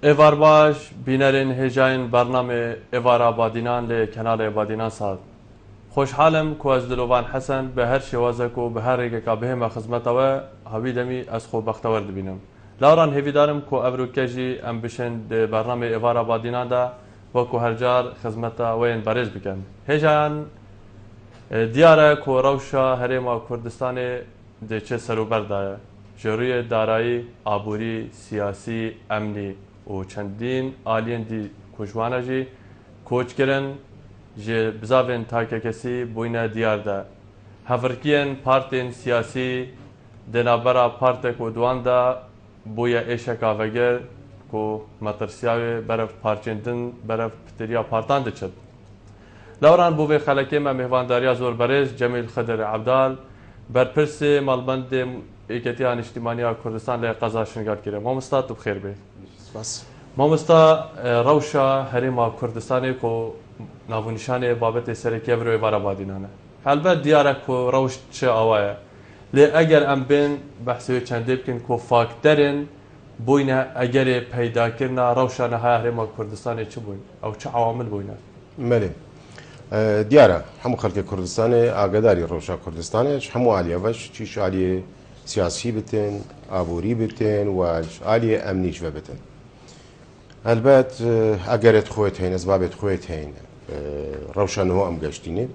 Evar baş, binerin hecayın barname Evar Abadinan le Kenal Abadinan sad. خوشحالم کو از دلوان حسن به هر شوازه کو به هر یک که بهم خدمت و هویدمی از خو بختور ببینم. لاران هویدارم کو ابروکجی ام بشن برنامه ایوار آبادینا دا و کو هر جار خدمت و این بارز بکن. هجان دیاره کو روشا هرم کردستان ده چه سروبر داره. جوری دارایی آبوری سیاسی امنی و چندین آلین دی کوچوانجی کوچ کردن جه بزاوین تاکه کسی بوینه دیار ده. هفرکیان پارتین سیاسی دنابرا پارتک و دوان ده بویا ایشکا وگر کو مترسیاوی برف پارچندن برف پتریا پارتان ده چد. لوران بوی خلکه ما مهوانداریا زور برز جمیل خضر عبدال برپرس مالبند ایکتیان اجتماعی کردستان لی قضا شنگار کرده. مامستا تو بخیر بی. مامستا روشا هرما کردستانی کو ناونشان بابت سرکی و روی وارابادینانه. البته دیاره کو روش چه آواه. لی اگر ام بین بحثی چنده بکن کو فاکترین بوینه اگر پیدا کردن روشان های هرما کردستانی چه بوین او چه عوامل بوینه؟ مالی. دیاره همو خلق کردستان آگاداری روشا کردستانه همو عالیه وش چیش عالیه سیاسی بتن آبوری بتن و عالیه امنیش و بتن. البته اگرت خویت هین اسبابت خویت هین روشان هو ام گشتینه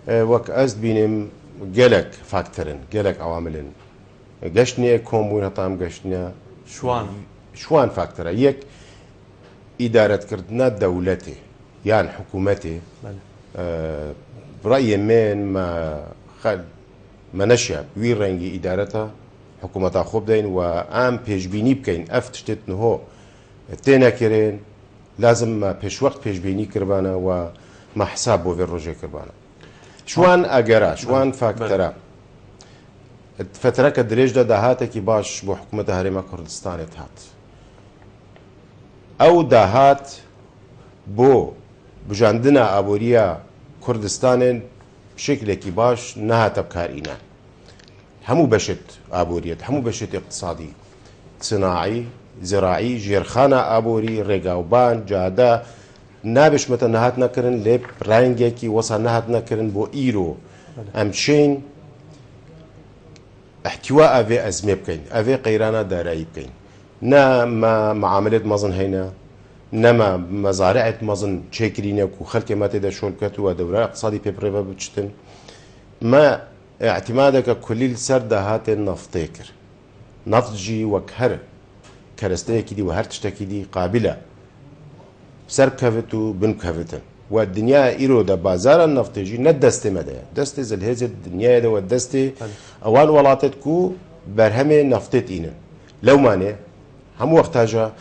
وک از بینم گلک فاکترن گلک عواملن گشتنی کمبون هتا ام گشتنی شوان فاکتره یک ادارت کردن دولتی یان حکومتی برای من ما نشاب وی رنگی ادارتا حکومتا خوب دین و ام پیش بینی بکن افتشتت نهو تینا کرین لازم ما پیش وقت پیش بینی کربانه و ما حساب بو في الرجع كربانا شوان اجرا شوان فاكترا فترة كدريج ده دهاتك باش بو حكومة هريمة كردستان هات او دهات بو بجاندنا ابوريا كردستان بشكل كي باش نهات بكارينا همو بشت ابوريت همو بشت اقتصادي صناعي زراعي جيرخانة ابوري رقاوبان جاده نابش متى نهات نكرن لب رانجيكي وصل نهات نكرن بو إيرو أمشين احتواء في أزمة بكين أفي قيرانا داري بكين نا ما معاملة مزن هنا نما مزارعة مزن تشكرينك وخلك ما تدا شول كتو ودورة اقتصادي ببريفا بتشتن ما اعتمادك كل سرد هات النفطيكر نفطجي وكهر كرستيكي دي وهر تشتكي دي قابلة سر كفتو بن كفتن والدنيا إيرو دا بازار النفطي ندست مدى دست زلهز الدنيا دا ودست أوان ولاتتكو برهم نفطت إينا لو ماني هم وقتاجا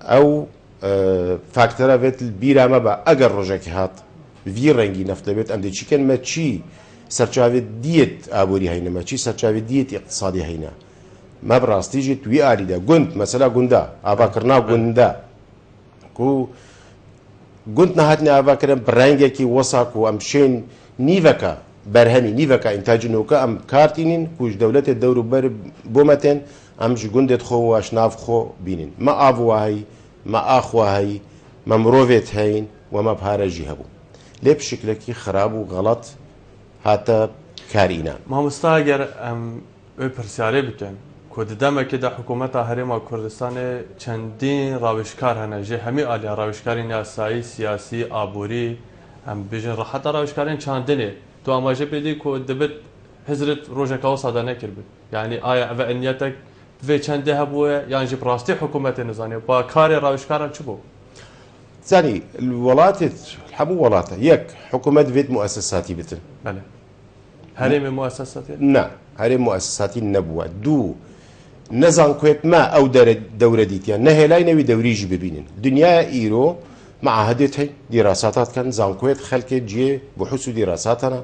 أو فاكتورا فيت البيرا ما با أجر رجاك هات في رنجي نفط بيت أم دي شي كان ما تشي سرچاوي ديت أبوري هينا ما تشي سرچاوي ديت اقتصادي هينا ما براستيجي توي آلي دا قنت مثلا قندا أباكرنا قندا کو قلت نهاتني أفكر برانجي كي وصاك وأمشين نيفكا برهمي نيفكا إنتاج نوكا أم كارتينين كوش دولة الدور بر بومتين أمش قندت خو وأشناف خو بينين ما أبوها هي ما أخوها هي ما مروفيت هين وما بهارجي هبو ليه بشكل كي خراب وغلط هاتا كارينا ما مستاجر أم برسياري بكن كود دم كده حكومة هرما كردستان چندین راوشکار هنه جه همی آلیا راوشکارین یاسایی سیاسی آبوری هم بیشتر راحت راوشکارین چندینه تو اماجه بدی که دبت حضرت روزکاو ساده نکرد یعنی آیا و انیتک و چنده هبوه یعنی جب راستی حکومت نزانه با کار راوشکاران چه بو؟ زنی الولايات الحمو ولاته یک حکومت وید مؤسساتی بتن بله هرم مؤسساتی؟ نه هرم مؤسساتی نبوه دو نزان كويت ما أو دورة ديتيان نهلاي نوي دوريجي ببينين دنيا إيرو معاهدتها دراسات كان زان كويت خلك جي بحث دراساتنا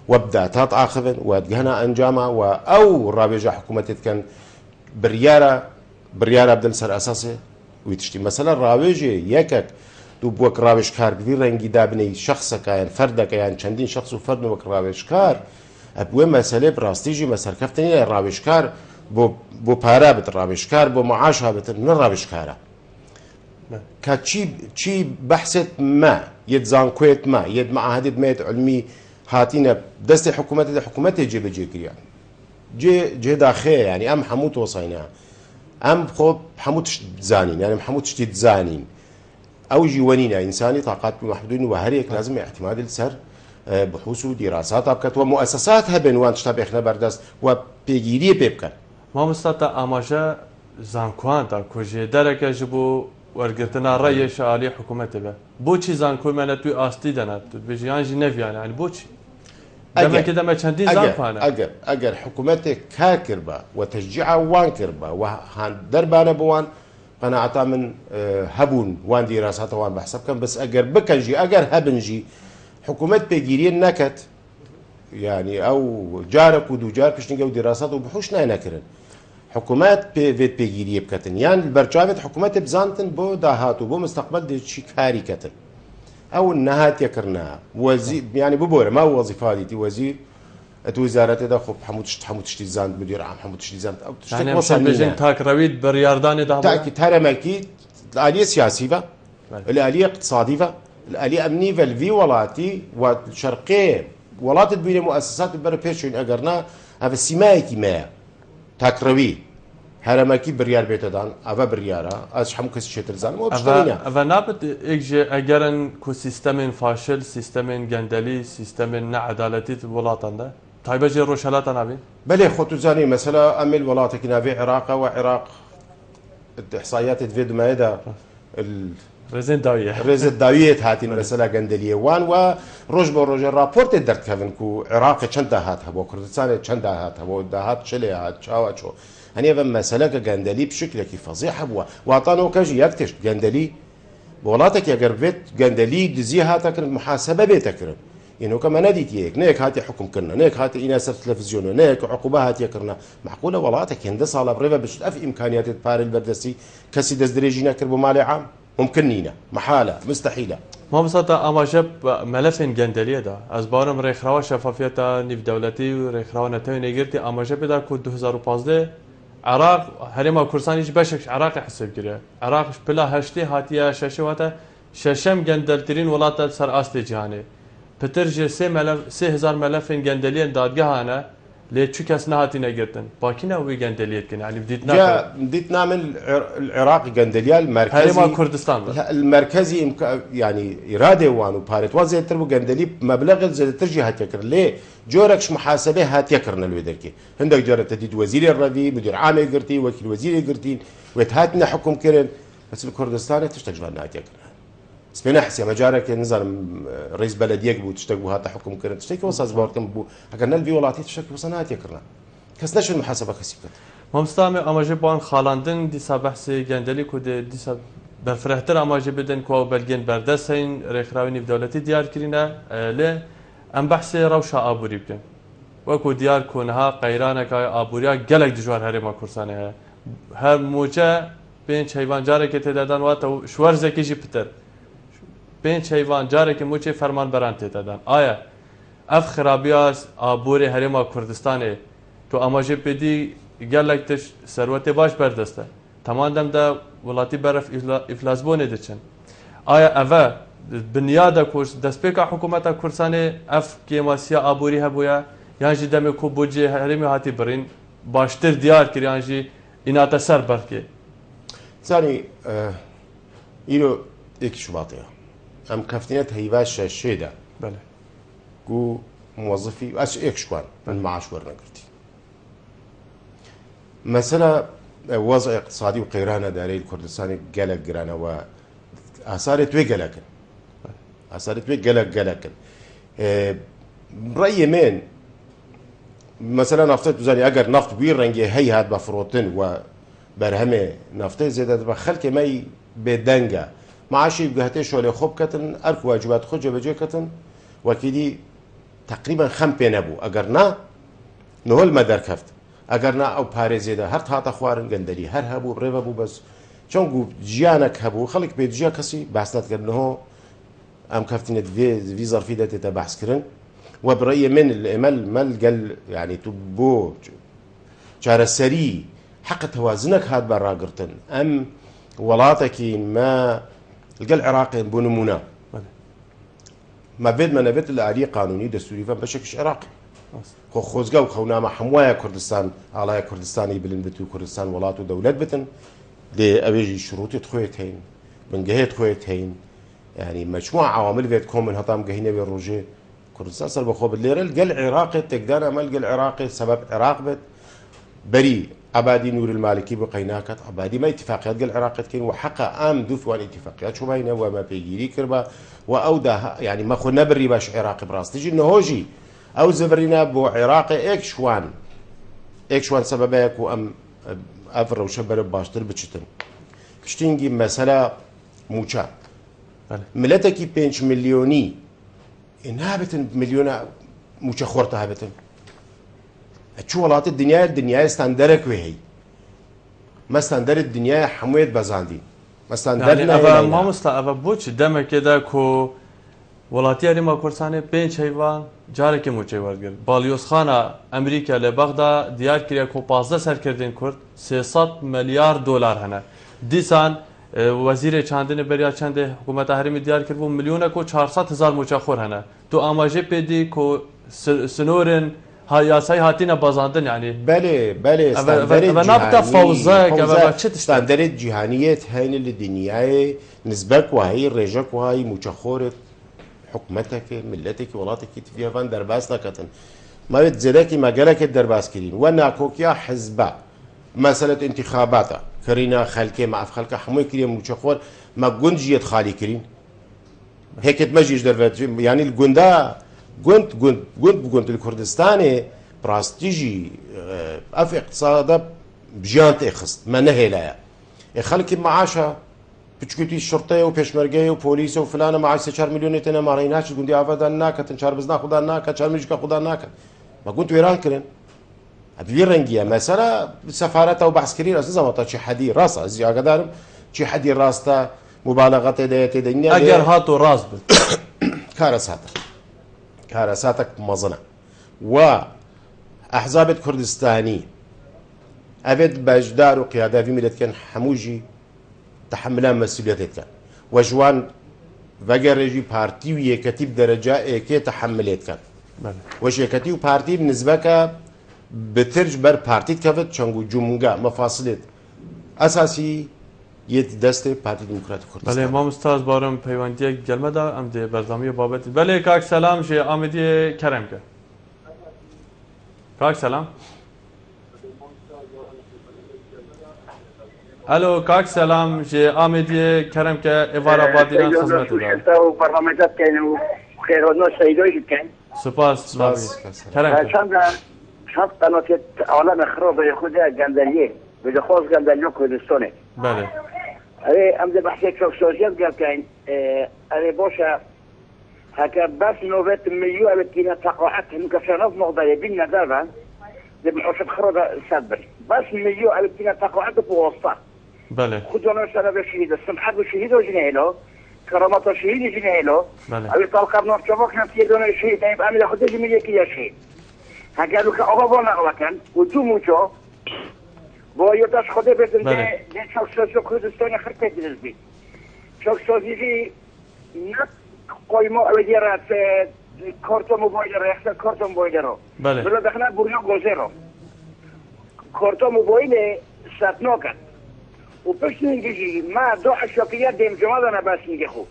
وابداتات آخذن وادجهنا أنجاما أو رابجة حكومة كان بريارة بدل سر أساسه ويتشتي مثلا رابجة يكك دوبوك رابش كار كبير رنجي دابني شخصك يعني فردك يعني چندين شخص وفرد وك رابش كار أبوه مسألة براستيجي مسألة كفتني رابش كار بو پارا بت رابشکار بو معاش ها بت نه رابشکاره چی بحثت ما يد زانكويت ما يد معاهدة ما علمي هاتينا دست حكومة جي كريان جي داخل يعني ام حموت وصينا ام خب حموت زانين يعني حموت شتيت زانين او جوانينا انساني طاقات محدودين وهريك لازم اعتماد السر بحوث ودراسات ابكت ومؤسساتها بنوان تشتبه بردست وبيجيري بيبكن ما مستطاع اماجا زانكوان تا كوجي درك جبو ورگرتنا رأي شعالي حكومته به بوچی زانکوی من توی آستی دنات بيجي يعني نفيان يعني بوچی دم كده ما چندین زانکوانه اگر حكومته كاكربا وتشجيعها وان كربا وهان دربانه بوان قناعتا من هبون وان دراسات وان بحسب كان بس اگر بكنجي اگر هبنجي حكومه بيجيرين نكت يعني او جارك ودو جار بشنجا ودراسات وبحوش ناكرن حكومات فيت بيجيري بكتن يعني البرجامة حكومات بزانتن بو داهات وبو مستقبل دي شي كاري كتن او النهات يكرناها وزير يعني ببوره ما هو وظيفه دي وزير وزاره ده خب حمود شتي زاند مدير عام حمود شتي زاند او تشتكي يعني وصلنا تاك رويد برياردان ده تاكي ترمكي الاليه سياسيه الاليه اقتصاديه الاليه امنيه في ولاتي والشرقيه ولات بين مؤسسات بربيشن اجرنا هذا سمايكي ما تاكروي هرمكي بريار بيتدان افا بريارا از هم كس شتر زان مو بشترينا افا نابت اجي اجرن كو سيستم فاشل سيستم جندلي سيستم نعدالتي الولاطن ده طيب اجي روشالات نابي بلي خوتو زاني مثلا امل ولاتك نافي عراق وعراق الاحصائيات تفيد ما يدا ريزن داويه ريزن داويه هاتين مثلا جندليه وان وروج بروج رابورت درت كافن كو عراق چند هات هبو كردستان چند هات هبو دهات شلي هات چاو هني مسألة جندلي بشكل فظيع هبوا واعطانه كاجي يكتش جندلي بولاتك يا قربت جندلي دزي هاتك المحاسبة بيتكرم إنه كما ناديت ياك نيك هاتي حكم كنا نيك هاتي إناسة تلفزيون نيك عقوبة هاتي كرنا معقولة ولاتك هندسة على بريفا باش أف إمكانيات بار البردسي كسي دزدريجينا كربو مالي عام ممكنينا محالة مستحيلة ما بساطة أما جاب ملف جندلية دا از بارم ريخراوة شفافية نيف دولتي وريخراوة نتاوي نيجرتي أما جاب دا كود 2015 عراق هرما كردستان هیچ بشکش عراق حساب گیره عراقش بلا هشتی هاتیه ششه واتا ششم گندلترین ولات سر آست جهانی پترج 3000 ملف گندلیه دادگاه هانه لی چو کس نهاتی نگرتن باکی نه وی گندلیت کنه يعني بديت نعمل العراق جندليا المركزي هرما كردستان المركزي يعني اراده وانو بارت وزي تربو جندلي مبلغ زي ترجي هاتيكر ليه جوركش محاسبه هاتيكرنا الودركي عندك جوره تديد وزير الربي مدير عام قرتي وكيل وزير قرتي وتهاتنا حكم كرن بس الكردستان تشتغل هاتيكر سبينا حسي مجارك نظام رئيس بلديه بو تشتغل هات حكم كرن تشتكي وصاز بوركم بو اكرنا الفي ولاتي تشتكي وصنات يكرنا كسناش المحاسبه كسيكت مستعمل اماجي بان خالاندن ديسا بحث جندلي كود ديسا بفرحتر اماجي بدن كو بلگين بردسين رخراوي دولتي ديار كرينا ل ام بحث روشا ابوري بكن وكو ديار كونها قيرانك ابوريا گلك دجوار هرما كرسانه هر موجه بين حيوان جارك تدادن وات شوار زكيجي بتر بين حيوان جارك موجه فرمان بران تدادن آیا اف خرابياس ابوري هرما كردستان تو اماجي بدي گلک تش ثروت باش بردسته تمام دم ده ولاتی برف افلاس بونه دچن آیا اوه بنیاد کورس دسپیکا حکومت کورسانه اف کیماسیا ابوری هبویا یعنی دم کو بوجه هرمی هاتی برین باشتر دیار کری یعنی اینا تسر برکه ثاني يلو ايك شباطيه ام كفتينات هيواش شيدا بله كو موظفي اش ايك شكوان من معاش ورنا قرتي مثلا وضع اقتصادي وقيرانه داري الكردستاني قلق قرانا واثار توي قلقن اثار توي قلقن برايي من مثلا نفترض زاني اگر نفط بير رنگي هي هاد بفروتن وبرهمه نفط زيادة بخلك ماي بدنجا معاشي بقهتي شولي خوب كتن ارك واجبات خو جبجي كتن وكيدي تقريبا خم بينبو اگر نا نهول مدار كفت اگر نه او پارێزێدا هەر هاتە خوارن گەندەلی هەر هەبوو ڕێوە بوو بەس چۆنگو ژیانێک هەبوو خەڵک پێدژیا کەسی باس نەکردنەوە ئەم کەفتنێت وی زەرفی دەتێتە باسکردن و بڕێیە من الئمل مەلگەل يعني تو بۆ چارەسەری حەق تەوازنەک هات بە ڕاگرتن ئەم وڵاتێکی ما لەگەڵ عێراقێ بۆ نمونە مەبێت مەنەبێت لە عالی قانونی دەستوریڤە بەشێکش عێراقی خۆ خۆزگە و خەونامە هەموایە کوردستان ئاڵایە کوردستانی بلند بێت و کوردستان وڵات و دەولەت بتن لێ ئەوێژی شروعیت خۆیت هەین بنگەهێت خۆیت هەین ینی مەجموع عوامل بێت کۆمن هەتام گەهینەوێ ڕۆژێ کوردستان سەر بەخۆ بێت لێرە لەگەڵ عێراقێ تێکدان ئەمە لەگەڵ عێراقێ سەبەب عێراق بێت بەری عبادی نور المالکی بقی ناکات عبادی ما اتفاقیات قال عراقت كين وحقا ام دوفوان اتفاقيات شو باينه وما بيجيري كربا واودا يعني ما خو نبري باش عراق براس تجي انه هوجي او زبرنا بو عراق اكشوان سببك وام افر وشبر باشتر بتشتن كشتينجي مساله موچا ملتكي 5 مليوني انهابتن مليون موچا خورتها هابتن شو ولات الدنيا استندرك وهي ما استندر الدنيا حمويت بزاندي ما استندرنا يعني ما مستعب بوش دم كده كو ولاتي ما كورسانه 5 حيوان جارك موچي ورگر باليوس خانه امريكا لبغداد ديار كريا كو 15 سركردين كرد 300 مليار دلار هنا ديسان وزیر چاندن بریا چند حکومت حریم دیار کرد و میلیون کو 400,000 موچا خور هنه تو آماجه پیدی کو سنورن یاسای هاتینا بازاندن يعني بله نبتا فوزك استاندرد جهانيت هين الدنيا نسبك وهي رجك وهي متخورت حكمتك ملتك ولاتك فيها فان درباس نكتن ما بتزيدك ما قالك الدرباس كرين وانا كوكيا حزبه مساله انتخابات كرينا خلكي مع خلكه حموي كريم متخور ما جنجيت خالي كرين هيك تمجيش دربات يعني الجندا قلت الكردستاني براستيجي اف اقتصاد بجانت اخست ما نهي لا يخلك معاشها بتشكيتي الشرطه وبيشمرقه وبوليس وفلانه معاش 4 مليون تنا ما ريناش قندي افدا ناك تنشار بزنا خدا ناك تشار مجك خدا ناك ما كنت ويران كرين ابي رنجيه مثلا سفارته وبعسكري اساسا ما شي حدي راسه زي قدر شي حدي راسته مبالغه تدنيا اگر هاتو راس كارثاتك مظنة وأحزاب كردستاني أبد باجدار وقيادة في ملت كان حموجي تحملان مسؤوليتك كان وجوان فقرجي بارتي ويكتب درجة كي تحملت كان وش يكتب بارتي بالنسبة ك بترج بر بارتي كفت شنقو جمعة مفاصلت أساسي یت دست پارتی دموکراتیک کردستان. بله ما استاد بارم پیوندی گلمه دا ام دی برنامه بابت بله کاک سلام شی آمدی کرم که کاک سلام الو کاک سلام شی آمدی کرم که ایوار آبادیان خدمت دار و برنامجات کنه خیر و نو سیدوی کن سپاس کرم چند قنات عالم خراب خود گندلیه به خاص گندلیو کردستانه بله ام ده بحثی چوکسازیت قال كاين باشا هكا بس نوبت مليون التي تقاعدت مكسرات مقدرة بينا دابا ده بحوشة خرج صبر بس مليون التي تقاعدت بوسطة بله خدونا سنة بالشهيد السمحة بالشهيد وجنيله كرامات الشهيد جنيله أبي طلقة بنور شباك نفسي دون الشهيد يبقى أمي لأخذ جميلة كي شهيد هكا لك أغابونا أغلقا ودوموشو باید خود بدون که چوکسازی کردستان خرطه دلز بید چوکسازی نه قایمه اولی را کارت موبایل را یخت کارت موبایل را بلا دخنه بریا گوزه را کارت موبایل ستنا کرد و پشت اینگیجی ما دو اشاکیت دیم جمعه دانه بس میگه خوب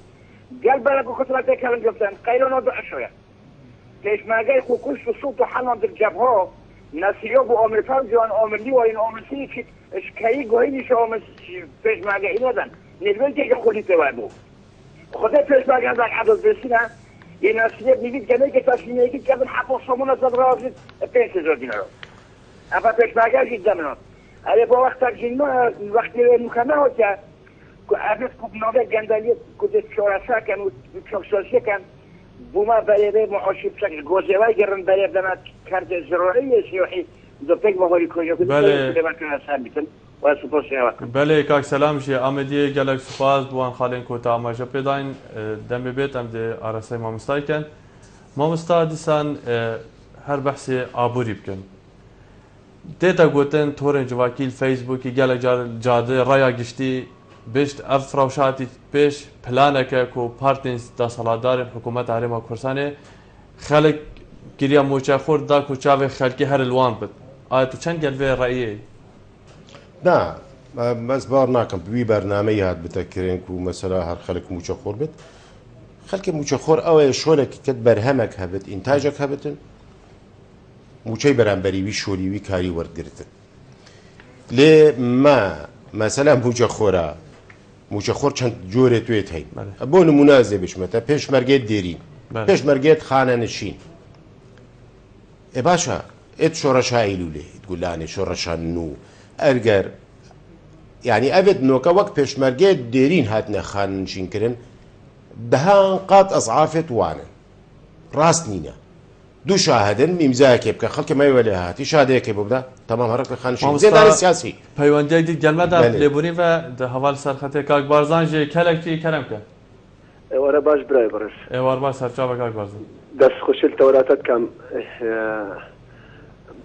گل بلگو خطرات کلن گفتن قیلانا دو اشایا پیشمرگه خوکوش و صوت و حنان در جبها نسیاب و عامل فرد جوان عاملی و این عاملی که اشکایی گاهی نیشه عامل پیشمرگه این دادن نزبیل که خودی تباید بود خودی پیشمرگه در عدد برسینه یه نسیاب میگید که نگه تشمینه که کردن حقا سامون از داد را آفزید 5,000 دینار رو اما پیشمرگه جید زمینان اگه با وقت تکجین وقتی مکمه ها که عبیز کبناوه گندالیت کده چارسه کن و چاکسازی کن بوما برای معاشی بشکل گوزه‌ای گرن برای دمت کرد زراعی سیاحی دو پیک مهاری کنی که بله و سپاس بله کاک سلام شی آمدی گلک سپاس بوان خالین کوتا ماجا پیداین دم بیت ام دی آرسای مامستای کن مامستا دیسان هر بحث آبوری بکن دیتا گوتن تورن جواکیل فیسبوکی گلک جاده رایا گشتی بشت اف روشاتی پیش پلانک کو پارتینز دا سالادار حکومت هرم کردستان خلق گریا موچه خورد دا کو چاو خلقی هر الوان بد آیت چند گلوه رأیه نا بس بار ناكم بوي برنامج هاد بتكرين كو مثلا هر خلق موچه خور بد خلق موچه خور او شولك كد برهمك هبت انتاجك هبتن موچه برانبري وي شولي وي كاري ورد لي ما مثلا موچه خورا موچه خور چند جوره تويت هي بون منازه بشمته پشمرگه ديرين پشمرگه خانه نشين ای باشا ات شورش هایلوله تقول لاني شورش نو ارجر يعني ابد نوكا وقت پشمرگه ديرين هاتنا خان نشين كرن دهان قات اضعافت وانا راس نينا دو شاهدن امزاك يبقى خلك ما يولي هاتي شهاده يبقى تمام هرك خانشين زي دار السياسي پیوندی دید گلمه در لیبونی و ده حوال سرخطه کاک بارزان جه کلکتی کرم که ورا باش براي برس ایوار با سرچاو کاک بارزان دس خوش التوراتات كم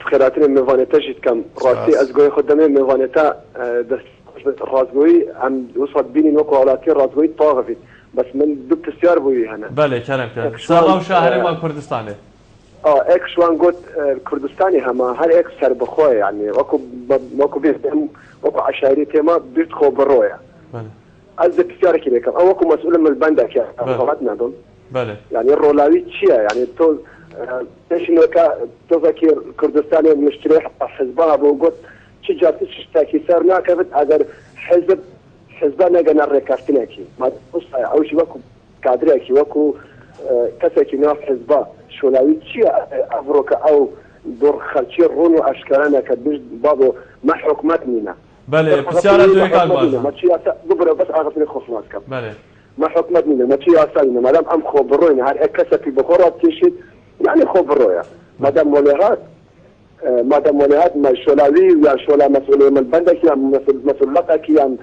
بخيراتنا ميفانيتا جيت كم راسي ازغوي خدامي ميفانيتا دس رازغوي عم وصل بيني نوكو علاتي رازغوي طاغفي بس من دبت السيار بوي هنا بله کرم که ساغاو شهری ما کردستانه اك شوان قلت كردستاني هما هل اك سر بخوي يعني وكو بيهم وكو عشائري تيما بيدخو بالرويا بله از السيارة كده كم او وكو مسؤول من البندك يعني غلطنا دول بله يعني الرولوي تشيا يعني تو ايش نوكا تفكير كردستاني مشتري حزبها بوقت شجرت تشتكي صرنا كيف اگر حزبنا قنا ركافتناكي ما بص او شي وكو كادريكي وكو كسكي ناف حزبها شولاوي تشيا افروكا او دور خلشي رونو اشكالنا كبش بابو ما حكمتنا بله بسیار دوی کاک بارزان ما تشيا دبر بس اغفني خوفناس كم بله ما حكمتنا ما تشيا سالنا ما دام ام خبروين هر كسفي بخورات تشيد يعني خبرويا ما دام وليهات ما شولاوي ويا شولا مسؤوليه من بندك يا مسؤوليتك يا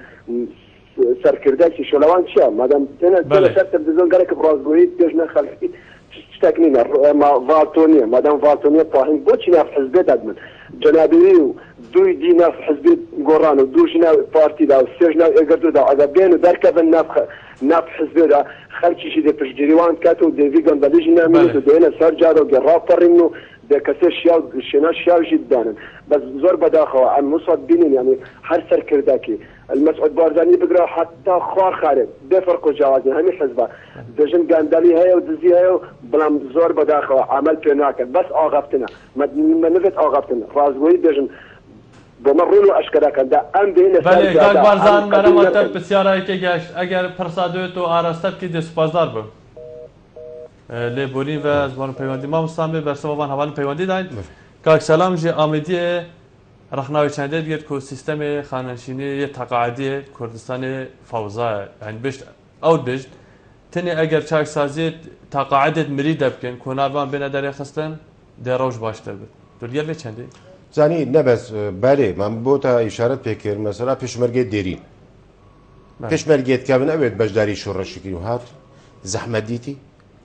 سركردك شولوان شيا ما دام تنا تلفزيون قالك برازغوي تجنا خلفي تشتكنينا ما فالتونيا ما دام فالتونيا طاهين بوتشنا في حزب دادمن جنابي دوي دينا في حزب قران ودو جنا بارتي دا وسجنا اقدروا دا عذابين دركب ناف حزب دا خلشي شي دي بجريوان كاتو دي فيغان باليجنا ميتو دينا سرجارو قرافر انه ده كسر شنا شياو جدا بس زور بداخل عن مصعد بينين يعني هر سر كرداكي المسعود بارزاني بقرا حتى خوار خارج بفرق جوازي همي حزبه دجن قاندالي هي ودزي هي بلام زور بداخل عمل بيناك بس اغفتنا ما نفت اغفتنا رازوي دجن بمرونو اشكراك ده ام بين بله کاک بارزان مرمت بسیار که گشت اگر پرسادویت و آراستب که دسپازدار بم لیبونی و زبان پیوندی ما مستعمل بر سبب حوال پیوندی داین کاک سلام جی آمدی رخناوی چنده دیگر که سیستم خانشینی تقاعدی کردستان فوزا یعنی بشت او بشت تنی اگر چاک سازی تقاعدت مرید بکن کنابان بین داری خستن دروش باشتر بود دو گل چنده زاني نبس بالي من بوتا اشاره فكر مثلا پشمرگه ديرين پشمرگه كابن ابد بجداري شورى شكل وهات زحمه ديتي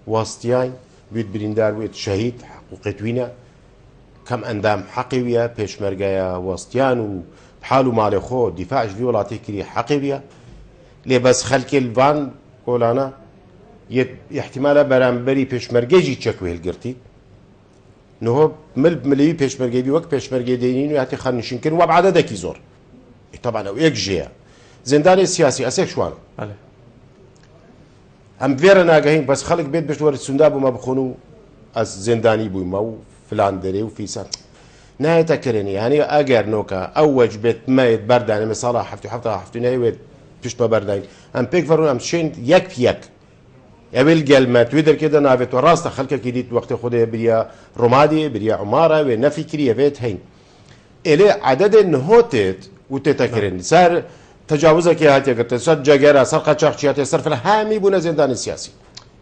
واسطيان بيت بريندار بيت شهيد حقوقتوينا كم اندام حقيويا پشمرگه واسطيان وبحالو مال خو دفاع جلي ولاتي كري حقيويا لي بس خلك الفان قولانا احتمال برانبري پشمرگه جي تشكوي القرتي نهو ملي پشمرگه بي وقت پشمرگه دينين وياتي خانشين كن وبعددك زور طبعا او يك جيا زندان السياسي اسك شوان بله هم فيرا ناقهين بس خلق بيت باش ورد سنداب وما بخونو از زنداني بوي ما فلان دري وفي سان نهاية كرني يعني اگر نوكا اوج بيت مايت برداني مثلا حفتي نايويت بيش ما برداني هم بيك فرون هم شين يك قبل قلمت ويدر كده نافت وراست خلك كديت وقت خده بريا رمادي بريا عمارة ونفي كريا بيت هين إلي عدد النهوتت وتتكرن صار تجاوزك يا هاتي قلت صار جاجرا صار قشاقشيات صار فلا هامي بنا زندان السياسي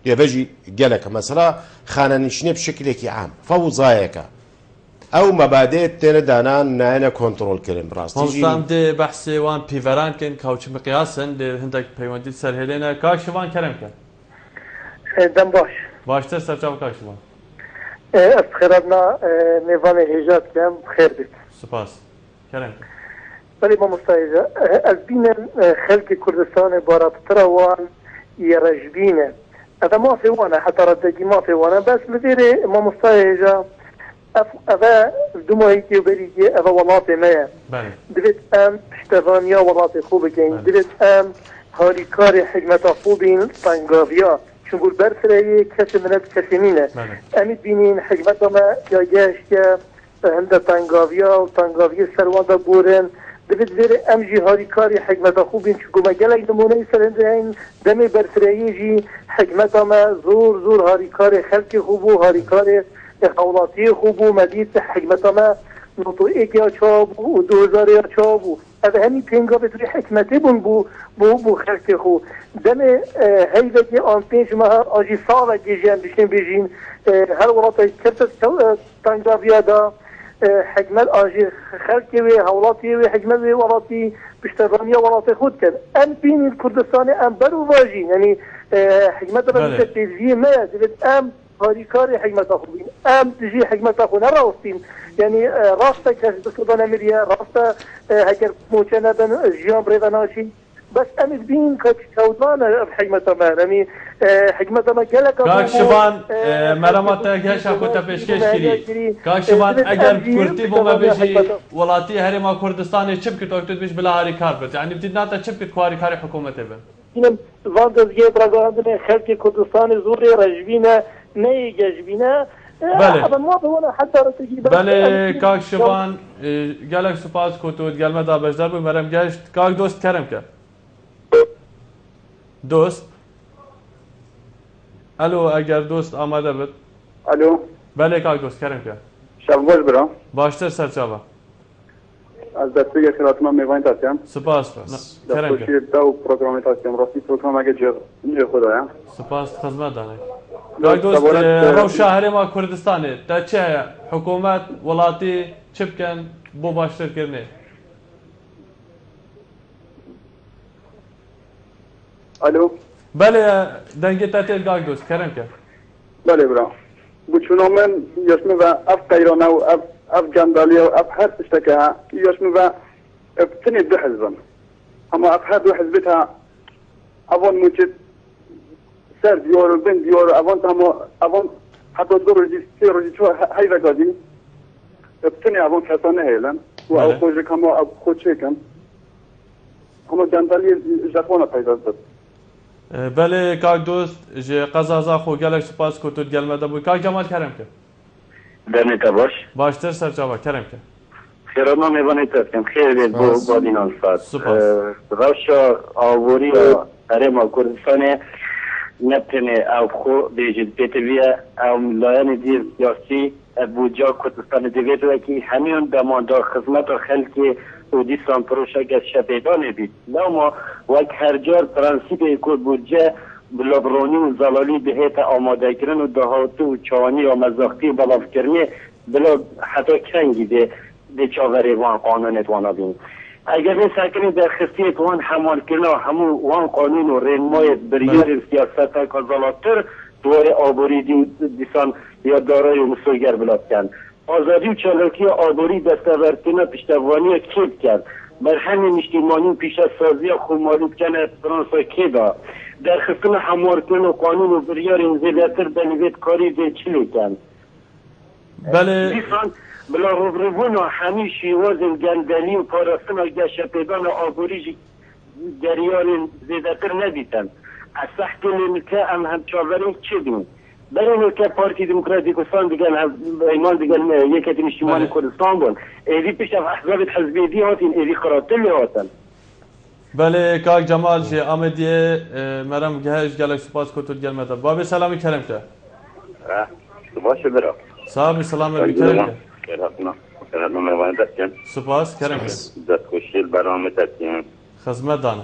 يبجي قالك مثلا خاننشني بشكل عام فوضايك او مبادئ تندانان نانا كنترول كريم راستي مستم دي بحث وان بيفران كن كاوتش مقياسن هندك بيوندي سر هلينا كاكشوان كرم كن دم باشتر سرچاو کاکشوان افتخارنا میوان هجات کم بخیر بید سپاس کرم ولی ما مستعجل از بین خلق کردستان بارابطر وان يرجبينه هذا ما في وانا حتى ردقي ما في وانا بس مديري ما مستعجل هذا دمويتي وبريجي هذا ولاطي ما دبت ام اشتغانيا ولاطي خوبكين دبت ام هاري كاري حجمة خوبين طنقافيا شو نقول برسرية كسي منت كسينينه اميد بينين حجمة ما ياجاشيا هنده طنقافيا وطنقافيا سروان بورن دبت زیر ام جی هاری کاری حکمت خوبین چون ما گلک نمونه سرنده این دمی برسرایی جی حکمت ما زور هاری کاری خلق خوبو هاری کاری حولاتی خوبو مدید حکمت ما نطو ایکیا چابو و 2000 یا چابو هذا همین پینگا بطوری حکمتی بون بو خلق خوب دمی هیده که آن پینج ما آجی ساله گیجین بشین بیجین هر ولاتی کرتت تنگا بیادا حكمت آجي خلقي وهولاتي وحكمت وراتي بشتغلني وراتي خود كان ام بين الكردستاني ام برو واجي يعني حكمت بس تجي ما زلت ام هاريكاري حكمت اخوين ام تجي حكمت اخونا راستين يعني راستك بكردان امريا راستا هكر موچنا بن جيان بريداناشي بس ام بين كودانا بحكمت ما يعني حکمت ما گله کاک شبان مرامات گشا کو تپشکش کری کاک شبان اگر کورتی بو ما بيجي ولاتي هرما كردستان چپ کت وقت بیش بلا هاری کار بس يعني بدنا تا چپ کت خواري کاری حکومت به اینم واندز گه براگاندن خلق کردستان زوری رجبینا نه گجبینا بله ما بونا حتى رتجي بله کاک شبان گلک سپاس کو تو گلمه دا بجدار بو مرام گشت کاک دوست کرم که دوست الو اگر دوست آماده بود الو بله کاک دوست کرم که شب خوش برام باشتر سرچاوه از دسته خیرات من میوان تاسیم سپاس کرم که دستوشی دو پروگرامی تاسیم راستی پروگرام اگه جه خدایا سپاس خدمت دانه کاک دوست رو شهر ما کردستانه تا چه حکومت ولاتی چه بکن بو باشتر کرنه الو بله دنگی تاتیل کاک دوست کرم که بله برام بچونو من یشمه و اف قیرانه و اف جندالیه و اف هر اشتکه یشمه و ابتنی دو حزبم اما اف هر دو حزبتها اوان موجد سر دیار و بین دیار و اوان حتی دو روزی سی روزی چو هی رگادی ابتنی اوان کسانه هیلن و او خوشک اما او خودشکن اما جندالی جاپانا پیدا داد بله کاک دوست جه قزازا خو گلک سپاس کو تو گلمه دا بو کاک جمال کرم که درنیتا باش باشتر سرچاوه کرم که خیرانا میوانی تاسیم خیر بو بادینان ساد سپاس روشا آوری و هرما کردستانه نبتنه او خو بیجید بیتویه او ملایان دیر سیاسی بوجا کردستان دیوید و که همیون دمانده خدمت و خلقی و دیستان پروشه گز شپیدانه بید لما وک هر جار پرنسیب کرد بودجه بلابرانی و زلالی بهیت آماده کرن و دهاتو و چوانی و مزاقتی و بلاف کرنه بلا حتی کنگی ده چاوری وان قانونت وانا بین اگر به سکنی در خصیت وان حمال کرنا همو وان قانون و رنمایت بریار سیاست ها کازالاتر دوار آبوری دیسان یا دارای و مسوگر بلاد کن آزادی و چالاکی آبوری دستاوردکنه پشتوانی کیب کرد بر همین اجتماعی پیش از سازی خوب معلوم کنه فرانسا کیدا در خصم حمار کن و قانون و بریار انزیلاتر بنویت کاری ده چلو کن بله دیسان بلا روبروون و همین شیوازن گندلی و پاراستن و گشپیدان و آبوری گریار زیدتر ندیدن از سحت نمکه هم چاورین چه دون برای که پارتی دموکراتیکستان دیگن ایمان دیگن یکیت اجتماعی کردستان بون ایدی پیش از احزاب حزبی هاتین ایدی خراتل هاتن بله کاک جمال جی آمدیه مرم گهش گلک سپاس کتود گلمده بابی سلامی کرم که سپاس برا صاحبی سلام بکرم که خیراتنا میوانی تاسیم سپاس کرم که دست خوشیل برام تاسیم خدمت دانه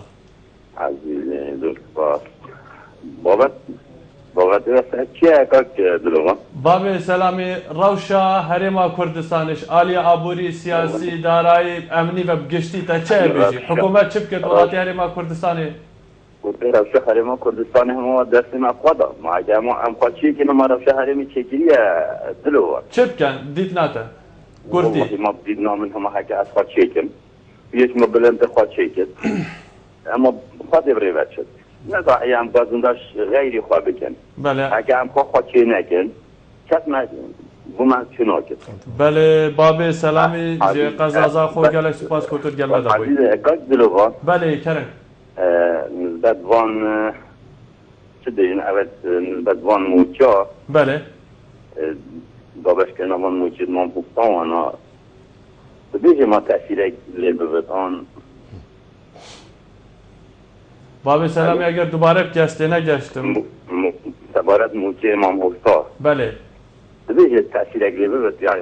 عزیز دوست باش بابت واسه چیه کاک دلوان بابی سلامی روشا هرما کردستانش آلی عبوری سیاسی دارایی امنی و بگشتی تا چه بیجی حکومت چپ کت ولاتی هرما کردستانی گفته روشا هرما کردستانی همه دست ما خوادا ما اگه هم خواهی که ما روشا هرمی چکریه دلوان چپ کن دیت ناته کردی ما بدید نامن همه حکه از خواهی کن يشمل بلند خوا شيكت اما خوا دبريفات شد نزا ايام بازنداش غيري خوا بكن بله اگه هم خوا شي نكن كتما بومان شنو كت بله باب سلامی جی قزازا خو گلک سپاس کوتر گلمه دا بوی عزيزي اكاك دلوغا بله کرن نسبت وان شدين اوت نسبت وان موچا بله دابش كنا وان موچد من بوكتان وانا بيجي ما تأثيرك اللي ببطان باب سلامی اگر دوباره گشته نگشتم تبارت موچه امام حفظا بله بيجي تأثيرك اللي ببط يعني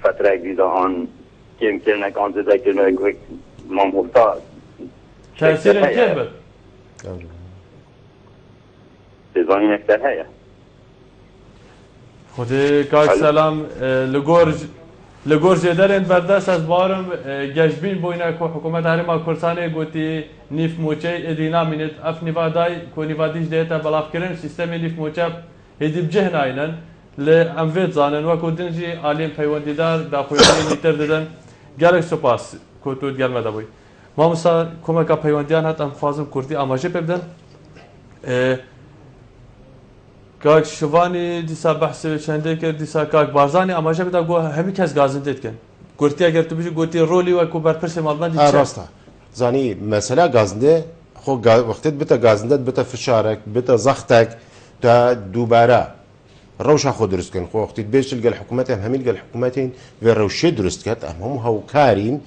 فترة جديدة عن كم كرنك عن تذكرنك امام حفظا تأثیر که بود تزانين اكتر هيا خودی کاک سلام لگور جدرین بردست از بارم گشبین بوینه که حکومت هرما کرسانه گوتی نیف موچه ادینا مینت اف نیوادای که نیوادیش دیتا بلاف کرن سیستم نیف موچه هدیب جهن آینن لأنفيت زانن وكو دنجي عالم پیوندیدار دا خویدی لیتر ددن گلک سپاس کوتود گلمه دا بوی ما مسا کمکا پیوندیان هات ام خوازم کردی آماجه ببدن کاک شوانی دیسا بحث چنده کرد دیسا کاک بارزانی آماجه بدا گو همی کس گازندید کن گرتی اگر تو بجی گوتی رولی وکو برپرس مالبان دی چه؟ راستا زانی مثلا گازنده خو وقتت بتا گازنده بتا فشارك بتا زختك تا دوباره روشا خو درست کن خو وقتی بیش تلقى الحكومات هم تلقى الحكوماتين في روشة درست كات هم هاوكارين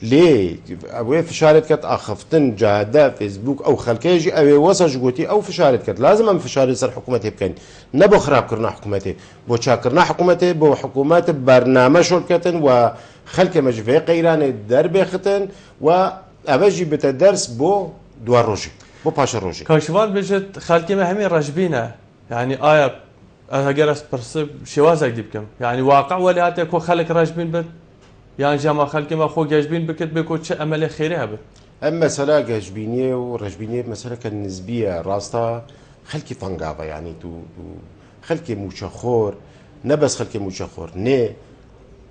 ليه ابوي فشارت كات اخفتن جاده فيسبوك او خلكيجي او وسج قوتي او فشارت كات لازم ام فشارت سر حكومتي بكن نبو خراب كرنا حكومتي بو شاكرنا حكومتي بو حكومات برنامج شركتن وخلك مجفي قيران درب ختن وابجي بتدرس بو دوار روجي بو باشا روجي كاشوان بجت خلكي ما همين رجبينه يعني آية اگر اس پرسب شوازك دي بكم يعني واقع ولا هاتي كو خلك راجبين بد يعني جامع خلك ما خو جاجبين بكت بكو تش امل خيري هبه اما مسألة جاجبينية ورجبينية مسألة كان نسبية راستا خلكي طنقابة يعني تو خلكي موشخور نبس خلكي موشخور نه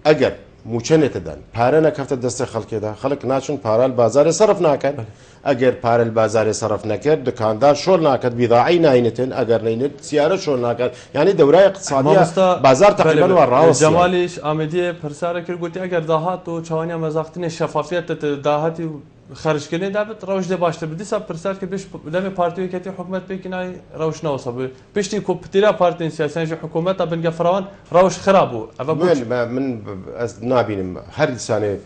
اگر موچنه تدن پارنا کفت دست خلک ده خلک ناشون پارال بازار صرف نکرد اگر پارال بازار صرف نکرد دکاندار شغل نکرد بضاعی ناینتن اگر نینت سیاره شغل نکرد یعنی دوره اقتصادیه بازار تقریبا وراوس جمالیش آمدی پرساره کرد گویی اگر دهات و چوانی مزاختین شفافیت دهاتی خرج کنه دابت روش ده باشتر بدی سب پرسر که بیش دم پارتیوی کتی حکومت بکنای روش نوصل بیشتری کوپتیرا پارتی سیاسی حکومت ابن گفران روش خرابو من نابینم هر سنه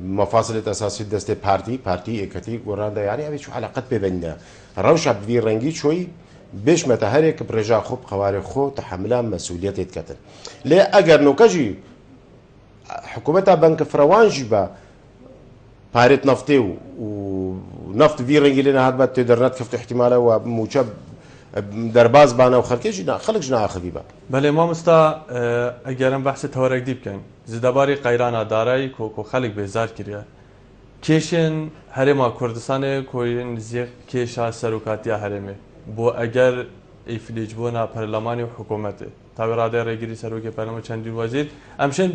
مفاصل اساسی دست پارتی اکتی ورانده یعنی ابي شو علاقت ببنده روش بفي رنگی شوي بیش متهرك برجا خوب قواري خو تحملها مسؤوليات يتكتل ليه اگر نوكجي حكومتها بنك فروان جبا باريت نفطي ونفط في رنجي لنا هاد بات تقدر كفت احتماله وموجب درباز بانا وخلكيش خلق جنا خبيبه بله ما مستا اگرم بحث تورک دیب کن زدباری قیران دارای کو خلق بهزار کریه کیشن هرما کردستان کوین زیق کیشا سروکاتیا هرمه بو اگر افلیج بونا پارلمانی و حکومت تاوراده رگیری سروک پارلمان چندین وزیر امشن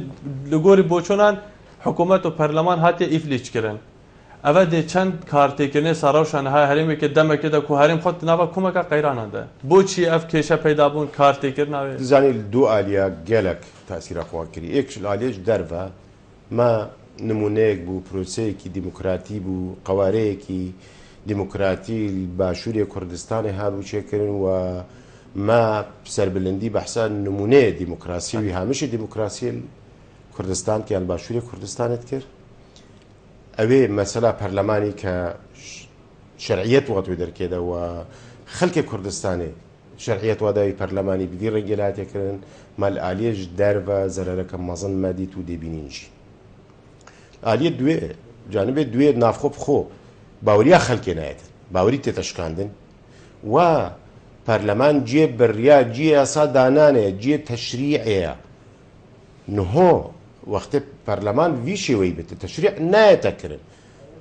لگوری بوچونان حکومت و پارلمان هاتی افلیج کرن اول ده چند کارتی کنه سراوشان های هرمی که دمه که ده کو هرم خود نوا کمک قیران ده بو چی اف کیشه پیدا بون کارتی کرنه زانی دو آلیا گلک تأثیر خواه کری ایکش آلیاش دروا ما نمونه بو پروسه کی دموکراتی بو قواره کی دموکراتی باشوری کردستان هادو چه کرن و ما سربلندی بحثا نمونه دموکراسی و همیشه دموکراسی کردستان که باشوری کردستان کرد اوه مسألة برلماني كشرعية وقت ودر كده وخلق كردستاني شرعية وضعي برلماني بدي رجالات يكرن مال آلية دارفا زرارك مازن مادي تو دي بينينجي آلية دوي جانب دوي نافخوب خو باوريا خلق نايت باوري تتشكاندن و برلمان جي بريا جي اسا دانانه جي تشريعيه نهو وقت برلمان ویشی وی بده تشریع نه تکرن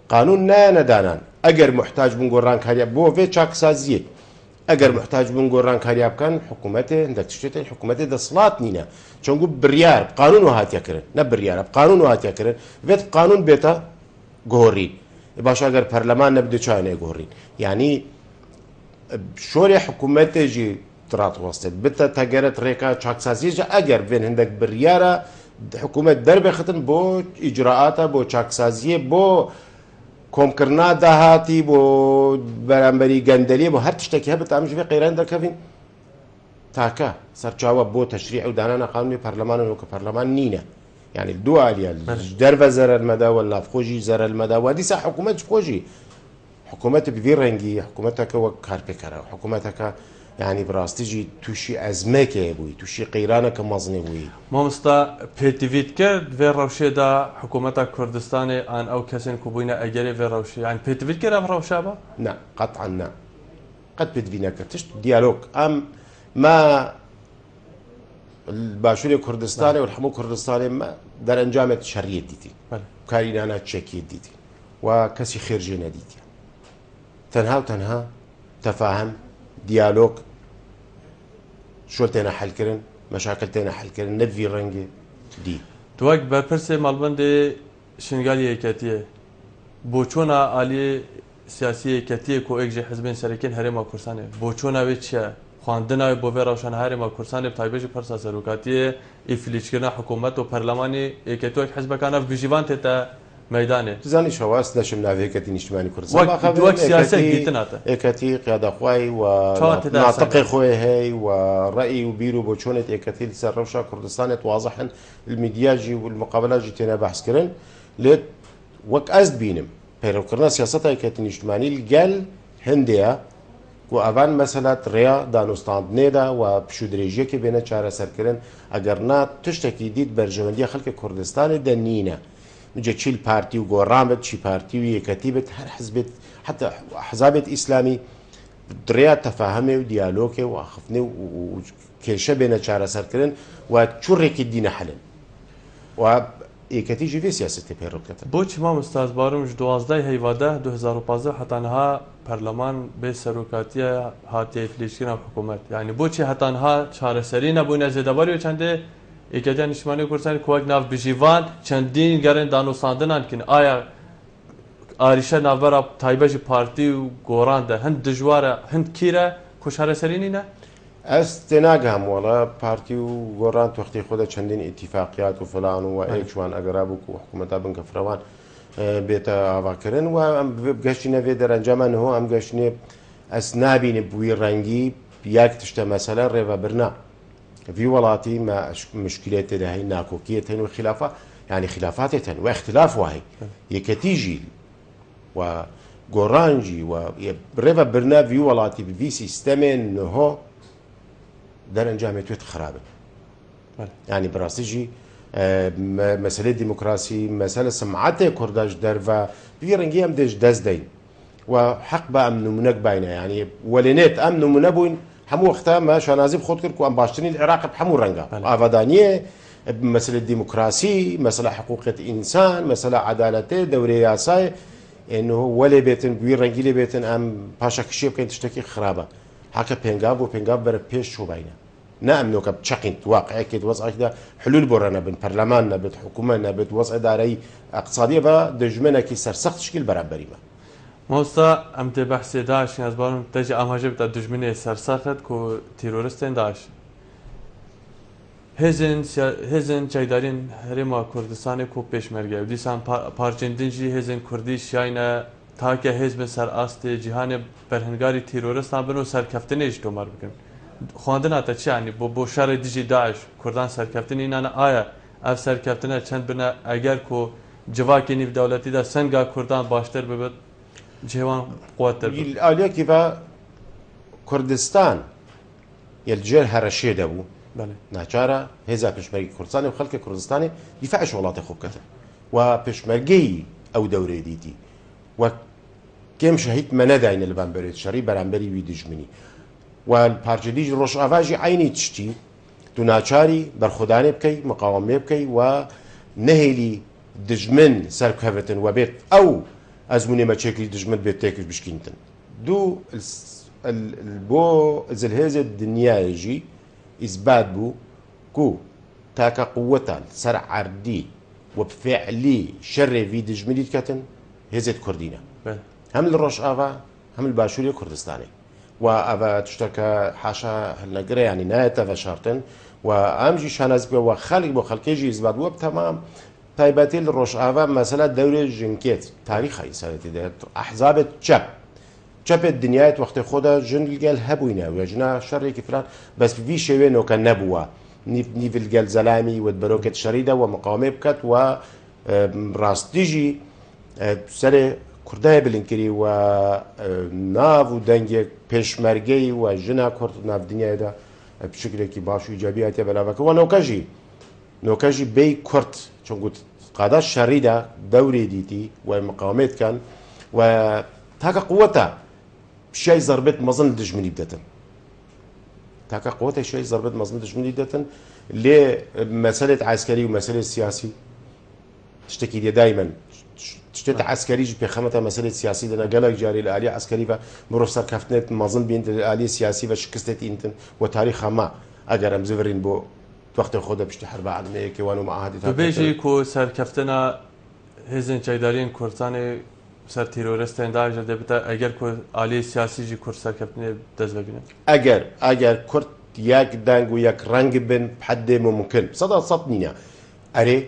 قانون نه ندانن اگر محتاج بون گوران کاریاب بو و چاک سازیه اگر محتاج بون گوران کاریاب کن حکومت اندک تشتت حکومت دسلات نینا چون گو بریار قانون و هات یکرن نه بریار قانون و هات یکرن وقت قانون بیتا گۆڕین باش ئەگەر پەرلەمان نەبدە چایانێ گۆڕین یعنی شۆری حکوومەتێژی تڕاتوەستێت بتە تەگەرت ڕێکا چاکسازیژە ئەگەر بێن هەندێک بریارە حکوومەت دەربێختن بۆ ئیجرراعاتە بۆ چاکسازیە بۆ کۆمکردنا داهاتی بۆ بەرامبەری گەندەلیە بۆ هەر تشتێکی هەبێت ئەمژێ قەیران دەکەوین تاکە سەرچاوە بۆ تەشریع و دانانە قانونی پەرلەمانەوە کە پەرلەمان نینە يعني الدول دربة زر المدى ولا فخوجي زر المدى ودي سا حكومات فخوجي حكومات بفيرنجي حكومتك وكاربكرا حكومتك يعني براستيجي توشي أزمك يا ابوي توشي قيرانك مزني ابوي مامستا بيتيفيت كرد في روشي دا حكومتك كردستاني ان او كسين كوبينا اجري في روشي يعني بيتيفيت كرد في روشابا؟ نعم قطعا نعم قد بتفينا كرتشت ديالوج ام ما الباشوری کوردستانی و هەموو کوردستانی ما دەرەنجامێت شەریەت دیتی کارینانە چەکیت دیتی و کەسی خێرژێ نەدیتە تەنها و تەنها تەفاهم دیالۆگ شۆ تێنە حەلکردن مەشاکل تێنە حەلکردن نەڤی ڕەنگێ دی دووەک بەرپرسێ مەڵبەندێ شنگالی یەکەتیە بۆ چۆنە ئالیێ سیاسی یەکەتیە کۆ ئێکژێ حزبێن سەرەکیین هەرێما کوردستانێ بۆ چۆناوێت چییە خواندناوی بۆ بێ ڕەوشانە هەرێما کوردستانی تایبێژی پەرسا سەرۆکاتیە ئیفلیچکردنا حکوومەت و پەرلەمانی یەکەتیۆک حزبەکانە بژیوان تێتە مەیدانێ تزانی شەواز دەشم ناوێکەتی نیشتیمانی کوردستان وەک سیاسەت دیتناتە یەکەتی قیادەخوای و ناتقی خۆی هەی و ڕەئی و بیر و بۆ چۆنێت یەکەتی سەر ڕەوشە کوردستانێت واضحن المیدیاژی و المقابلاژی تێنە بەحسکردن لێت وەک ئەس بینم پەیڕەوکردنا سیاسەتە یەکەتی نیشتیمانی لەگەل هەندەیە و ئەوان مەسەلات ڕێیا دانوستاندنێدا و پشودرێژیەکی بێنە چارەسەرکردن ئەگەر نا تشتێکی دیت بەرژەوەندیە خەڵکی کوردستانی دەنینە جە چیل پارتی و گۆڕان بێت چی پارتی و یەکەتی بێت هەر حزبێت حتا حزابێت ئیسلامی درێیا تەفاهەمێ و دیالۆکێ و ئاخفتنێ و کێشە بێنە چارەسەرکردن و چوڕێکی دینە حەلن و یەکەتیژی وێ سیاسەتی پێڕۆکەتە بۆچی مامۆستاز بارومش 12 هەیوادە 2015 هەتانها پەرلەمان بێ سەرۆکاتیە هاتیە فلیشکردنا حکوومەت یعنی بۆچی هەتانها چارەسەری نەبووینە زێدەباری و چەندێ یەکەتیان نیشتیمانی کوردستانی کۆک ناو بژیوان چەندین گەرن دانوستاندنان کن ئایا ئاریشە ناوبەرە تایبەژی پارتی و گۆڕاندە هەند دژوارە هەند کیرە کو چارەسەری نینە ئەس تێناگەم وەڵا پارتی و گۆڕان توختی خۆدا چەندین ئیتیفاقیات و فلان و ئەیەکشوان ئەگەرا بوو و حکوومەتە بنکە فراوان بێتە ئاواکردن و ئەم گەشتی نەوێ دەرەنجامانەوە ئەم گەشتێ ئەس نابینێ بووی ڕەنگی یاک تشتە مەسەلە ڕێڤەبرنا في وڵاتی مشکلێت تێدا هەی ناکۆکیەت هەن و خلافە ینی خلافاتێت هەن و اختلاف وهەی یەکەتیژی و گۆڕانجی و ڕێڤەبرنا في وڵاتی بڤی سیستەمێن نهۆ دەرەنجامێت خراپن ینی بەڕاستیژی مەسلەی دیموکراسی مەسەلە سمعەتێ کورداش دەرڤە بی ڕەنگی ئەم دێش دەست دەین و حەق بە ئەم نمونەک باینە ینی وەلێنێت ئەم نمونە بووین هەموو وەختە مە شانازی خۆت کرد و ئەم باشترین عێراق هەموو ڕەنگە ئاڤادانیە مەسلە دیموکراسی مەسلە حقوقیەتی ئینسان مەسلە عەدالەتێ دەورەی یاسای وەلێ بێتن گوێ ڕەنگی لێ بێتن ئەم پاشەکشی بکەین تشتێکی خراپە حکە پێنگاو بۆ پێنگاو بەرە پێش شوباینە نعم نوكب تشقين واقع أكيد وضع كده حلول برنا بين برلمان نبت حكومة نبت وضع إداري اقتصادية بدجمنا كي سرسخت شكل برابري ما موستا أم تبحث داعش يعني أزبارم تجي أم هجبت الدجمنة سرسخت كو تيرورستين داعش هزن چایدارین هرما کردستان کو پیشمرگه و دیسان پارچندنجی هزن کردی شاینه تا که حزب سر است جهان برهنگاری تیرورستان بنو سرکفتنه اجتماع بکن خواندن آتا چی یعنی بو شر دیجی داعش کردان سرکفتنه اینانا آیا اف سرکفتنه چند بنا اگر کو جواکی نیو دولتی دا سنگا کردان باشتر ببد جوان قوتر ببد آلیا کیفا کردستان یلجر هرشی دبو ناچارە هێزا پێشمەرگی کوردستانی و خەڵکی کوردستانی دیفاعش وڵاتی خۆ بکەتن و پێشمەرگەی ئەو دەورەی دیتی و کێم شەهید مە نەداینە لە بەرامبەری شەڕی بەرامبەری وی دژمنی و پارچەدیژ ڕۆژئاواژی عینی تشتی تو ناچاری بەرخۆدانێ بکەی مقاومێ بکەی و نەهێلی دژمن سەرکەوێتن و بێت ئەو ئەزمونێ مەچێکی دژمن بێت تێکش بشکینتن دوو بۆ زلهێزە دنیایژی إثبات بو كو تاكا قوتان سر عردي وبفعلي شر في دجملي كتن هێزت کوردینە بله هەم لە ڕۆژئاوا هەم لە باشووری کوردستانی و ئەوە تشتەکە حاشا هەلنەگرە ینی نایەتە بە شارتن و ئەمژی شانازبووە خەڵک بۆ خەڵکێژی زبات بووە تەمام تایبەتی لە ڕۆژئاوا مەسەلا دەورێ ژنکێت تاریخە ئینسانەتی دێت ئەحزابێت چەپێت دنیایەت وەختی خۆدا ژن لەگەل هەبووینە وێژنا شەڕێکی فران بەس وی شێوێنەوەکە نەبووە نیڤلگەل زەلامی وت بەرۆکێت شەریدا و مقاومێ بکات و ڕاستیژی سەرێ کوردای بلینکردی و ناو و دەنگێک پێشمەرگەی و ژنا کورد ناو دنیایدا بشکلێکی باش و ئیجابیاتە بەلاوەکەەوە نۆکەژی بەی کورد چون گوت قادا شەریدا دەورێ دیتی و مقاومێتکەن و تاکە قووەتە شای زەربێت مەزن دژمنی بدەتن تاکە قووەتە شای زەربێت مەزن دژمنی دەتن لێ مەسەلێت عسکەری و مەسەلێت سیاسی شتێکی دێ دایمەن شتێت عسکەریش پێخەمەتە مەسەلێت سیاسی دەنە گەلێک جاری لە ئالی عسکەری بە مرۆڤ سەرکەفتنێت مەزن بین لە ئالی سیاسی بە شکستێت ئینتن و تاریخ هەما ئەگەر ئەم زڤرین بۆ وەختی خۆ دەپشتی هەربە عەلمەیەکێوان و مەعاهدی بێژی کۆ سەرکەفتنە هێزن چەیداریین کوردستانی سەر تیرۆرستێن داژە دەبێتە ئەگەر ئالی سیاسیژی کورد سەرکەفتنێ دەست ببینێت ئەگەر کورد یەک دەنگ و یەک ڕەنگ بن حدێ ممکن سەد نینە ئەرێ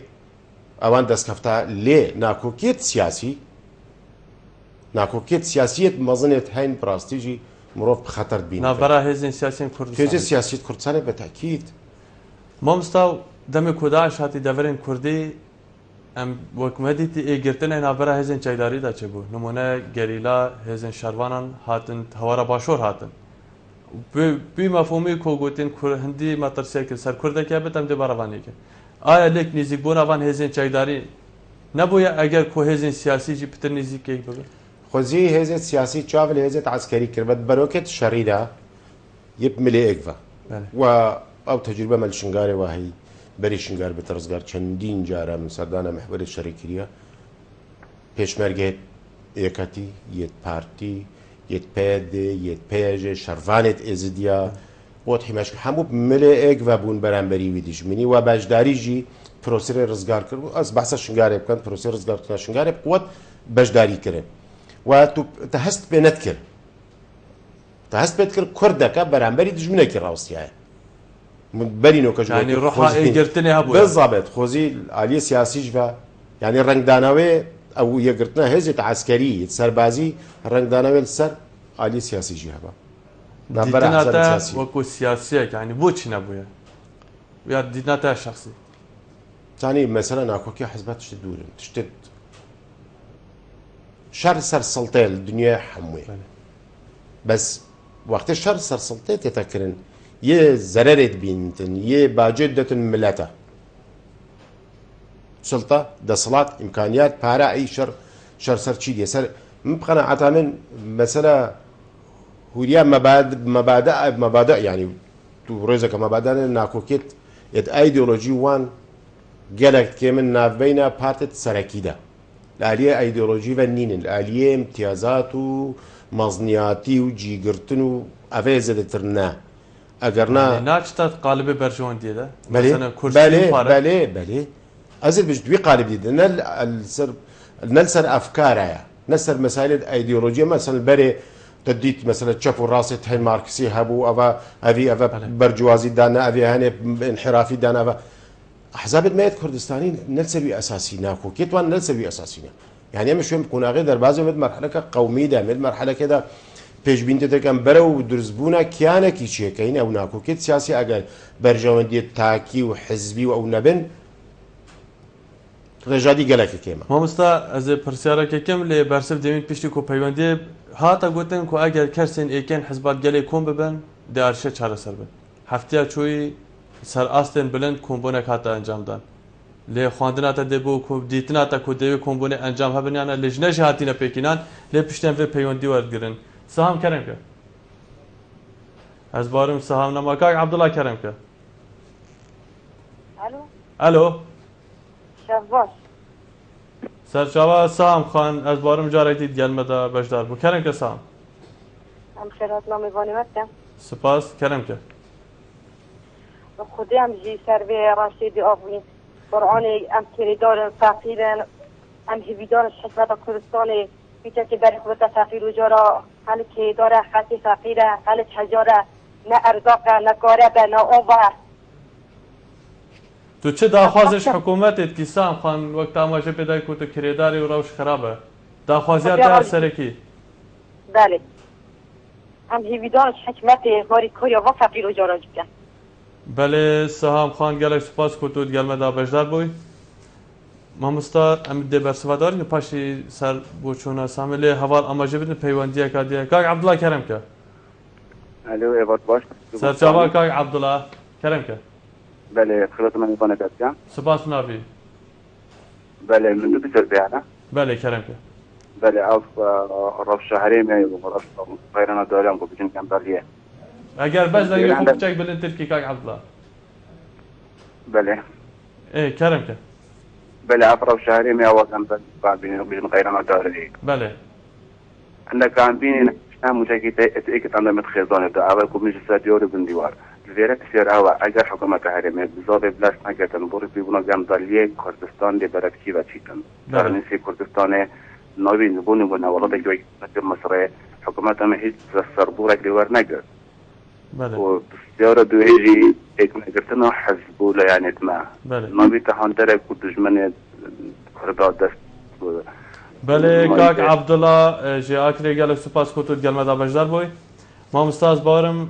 ئەوان دەستکەفتە لێ ناکۆکێت سیاسیت مەزنێت هەین پراستیژی مرۆڤ خەتەر بین ناوبەرە هێزن سیاسیین کوردستان سیاسیت کوردستانی بەتاکید مامۆستا دەمێ کۆداعش هاتی دەڤرێن کوردی ئەم وەکمەدیتی ئێگرتنە ناوبەرە هێزن چەیداریدا چێ بوو نمونە گەریلا هێزن شەروانان هاتن هەوارە باشۆر هاتن بی مەفهومی کۆگوتین هەندی مەترسیە کرد سەر کوردێکە بێت ئەم دێ بەڕەوانێکە ئایا لێک نزیک بۆ ناوان هێزن چەیداری نەبووە ئەگەر کۆ هێزن سیاسیجی پتر نزیکێک ببێت خۆزی هێزت سیاسی چاو لە هێزت عسکەری کرد بەرۆکێت شەریدا یەک ملێیەکڤە و ئەو تەجروبە مەل شنگارێ وهەی بەری شنگار بێتە ڕزگار چەندین جارە من سەردانە محوەری شەریکریە پێشمەرگێت یەکەتی یەت پارتی یەت پێدێ یەت پێژێ شەروانێت ئێزدیا بۆت حیمەش هەموو ملێیەکڤە بوون بەرامبەری وی دیژمنی و بەشداریژی پرۆسەرێ ڕزگار کرد ئەس بەسە شنگارێ بکەن پرۆسەر ڕزگارکردن شنگارێ قوت بەشداری کردن و تە هەست پێ نەتکرد تە هەست پێت کرد کوردەکە بەرامبەری دژمنێکی ڕاستیایە بەرینەوەکەژانی ڕۆحگرتنی هەبوو بزابێت خۆزی عالیە سیاسیش بە ینی ڕنگدانەوەی ئەو یەگرتنە هێزێت عسکەری سەربازی ڕنگدانەوێت سەر عالی سیاسیژی هەبە وەکو سیاسیەک ینی بۆچی نەبووە یا دیدناتە شخصی زانی مەسەلە ناکۆکی حزبات شتێت دوورن شتێت شەر سەر سەڵتەیە لە دنیای هەمووی بەس وەختە شەر سەر سەڵتەیە تێتەکردن یە زەرەرێت بینتن یە باجێت دەتن ملەتە سڵتە دەسەڵات ئیمکانیات پارە ئەی شەر سەر چی دێ سەر من بقەنەعەتە من مەسەلە هوریا مەبادە ینی تو ڕێزەکە مەبادانە ناکۆکێت یەت ئایدۆلۆژی وان gelek kemin navbeyna partit serekî de. Li aliyê îdeolojî ve nînin. Li aliyê imtiyazat û mazniyatî û cîgirtin û ev ê zêdetir ne. Eger na naçta qalibê berjewendiyê de. Belê. Ez ê bijî wî qalibî de ne li ser efkara ye. Ne ser mesailê îdeolojî mesela berê تديت مثلا تشافوا راسي تهين ماركسي هبو افا برجوازي دانا افي هاني انحرافي دانا افا احزاب الميت كردستاني نلسوي اساسي ناكو كيتوان نلسوي اساسينا يعني مش فهم كون غير دربازه مد مرحله قوميه ده مد مرحله كده پیش بینده دکم برو درزبونا کیانه کی چیه کین او ناکو کیت سیاسی اگر برجواندی تاکی و حزبی و او نبن رجادی گلک کیما مامستا از پرسیارا کم ل برسف دمین پشتی کو پیوندی هاتا گوتن کو اگر کرسن ایکن حزبات گلی کم ببن دارشه چاره سر بن هفتیا چوی سر آستن بلند کمبونه کاتا انجام دان ل خواندناتا دبو کو دیتناتا کو دیو کمبونه انجام هبن یعنی لجنه هاتینا پکینان ل پشتن و پیوندی ورگرن سهام کرم که از بارم سهام نماکاک عبدالله کرم که الو شباش سرچاوا سهام خان از بارم جارک دید گلمده بشدار بو کرم که سهام همشرات نامی غانمتم سپاس کرم که خودی هم جی سر به راشدی آفین قرآن ام کردار فقیرن هم هیویدارش حکمت کردستان بیچه که برای خودت فقیر و جارا حالی که داره خطی فقیره حالی حجاره نه ارزاقه نه کاره نه آبه. تو چه داخوازش حکومتت که سام خان وقت آماجه پیدا که تو کریداری و روش خرابه داخوازیت در سرکی؟ بله هم هیویدارش حکمت هاری کاریا و فقیر و جارا جکن. بله سهام خان گلک سپاس کتود گلمه دا بجدار بوی مامستار ام دی برسوادار که پاشی سر بوچونا ساملی حوال آماجه بدن پیوندیه کادیه کاک عبدالله کرم که الو ایوات باش سر جواب کاک عبدالله کرم که بله خلط من يبغى نتكلم. سپاس نافی بله من دو بيصير بيعنا. بله کرم که بله عف رف شهرين يعني ورف غيرنا داريان بوجين كان باليه. اگر بس دیگه خوب چک بلند ترکی کاک عبدالله بله ايه کرم که بله عف رف شهرين يا وكان بين غيرنا داري. بله عندك كان بين مشاكل تأكيد عندنا متخيزان ده أول كم نجس ديوري بنديوار. زيارة سير أول أجر حكومة هرمي بزاف بلاش نجتن بوري بيبونا جام دالية كردستان دي بركتي وشيتن. دارني في كردستان نوبي نبوني بنا والله تجوي مثل مصر حكومة ما هي تسربورة ديوار نجر. بله وزيارة دويجي إيك نجرتنا حزبولة يعني تما. بله نوبي تهانتره كدجمنة كرداد دست. بله کاک عبدالله جی آکری گلک سپاس کتود گلمه دا بجدار بوی ما مستاز بارم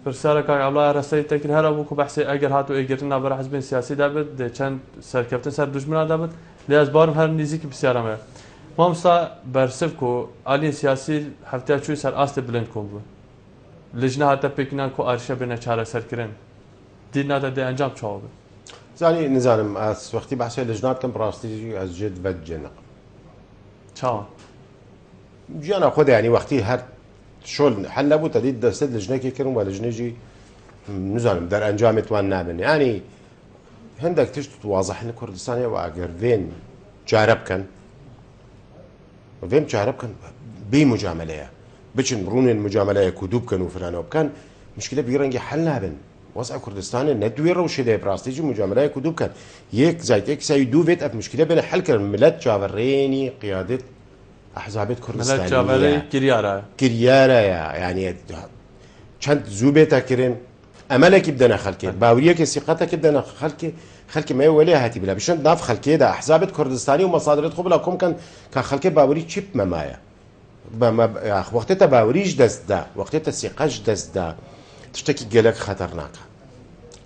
پرسیار کاک عبدالله رسایی تکر هر ابو که بحثی اگر هاتو ایگرنا برای حزب سیاسی دابد ده چند سرکفتن سر دشمنان دابد لیاز بارم هر نیزی که بسیارمه ما مستا برسف کو آلی سیاسی هفته چوی سر آست بلند کن بود لجنه هاتا پیکنان کو آرشه بینه چاره سر کرن دین نادا ده انجام چاوبه زاني نزانم از وقتی بحث لجنات كم براستيجي از جد وجنق چاوان جانا خود يعني وقتی هر شغل حل نبود تدید دست لجنه که کرن و لجنه جي نزانم در انجام توان نابن يعني هندك تشت واضح ان كردستان واگر وين جارب كان وين جارب كان بمجامله بچن رون المجامله كدوب كانوا فلان وكان مشكله بيرنجي حل نابن وضع كردستان ندوي روشه ده براستيجي مجامله كدوب كان يك زايد يك ساي دو فيت اف مشكله بين حل كان ملت جابريني قياده احزاب كردستان ملت جابري كريارة يعني چند زوبيتا كرين املك بدنا خلكي باوريك ثقتك بدنا خلكي ما ولي هاتي بلا بشن ناف خلكي ده احزاب كردستاني ومصادر خبلا كم كان خلكي باوري تشيب ممايا وقت باوريش دست ده وقت ثقاش دست ده تشتكي قالك خطرناك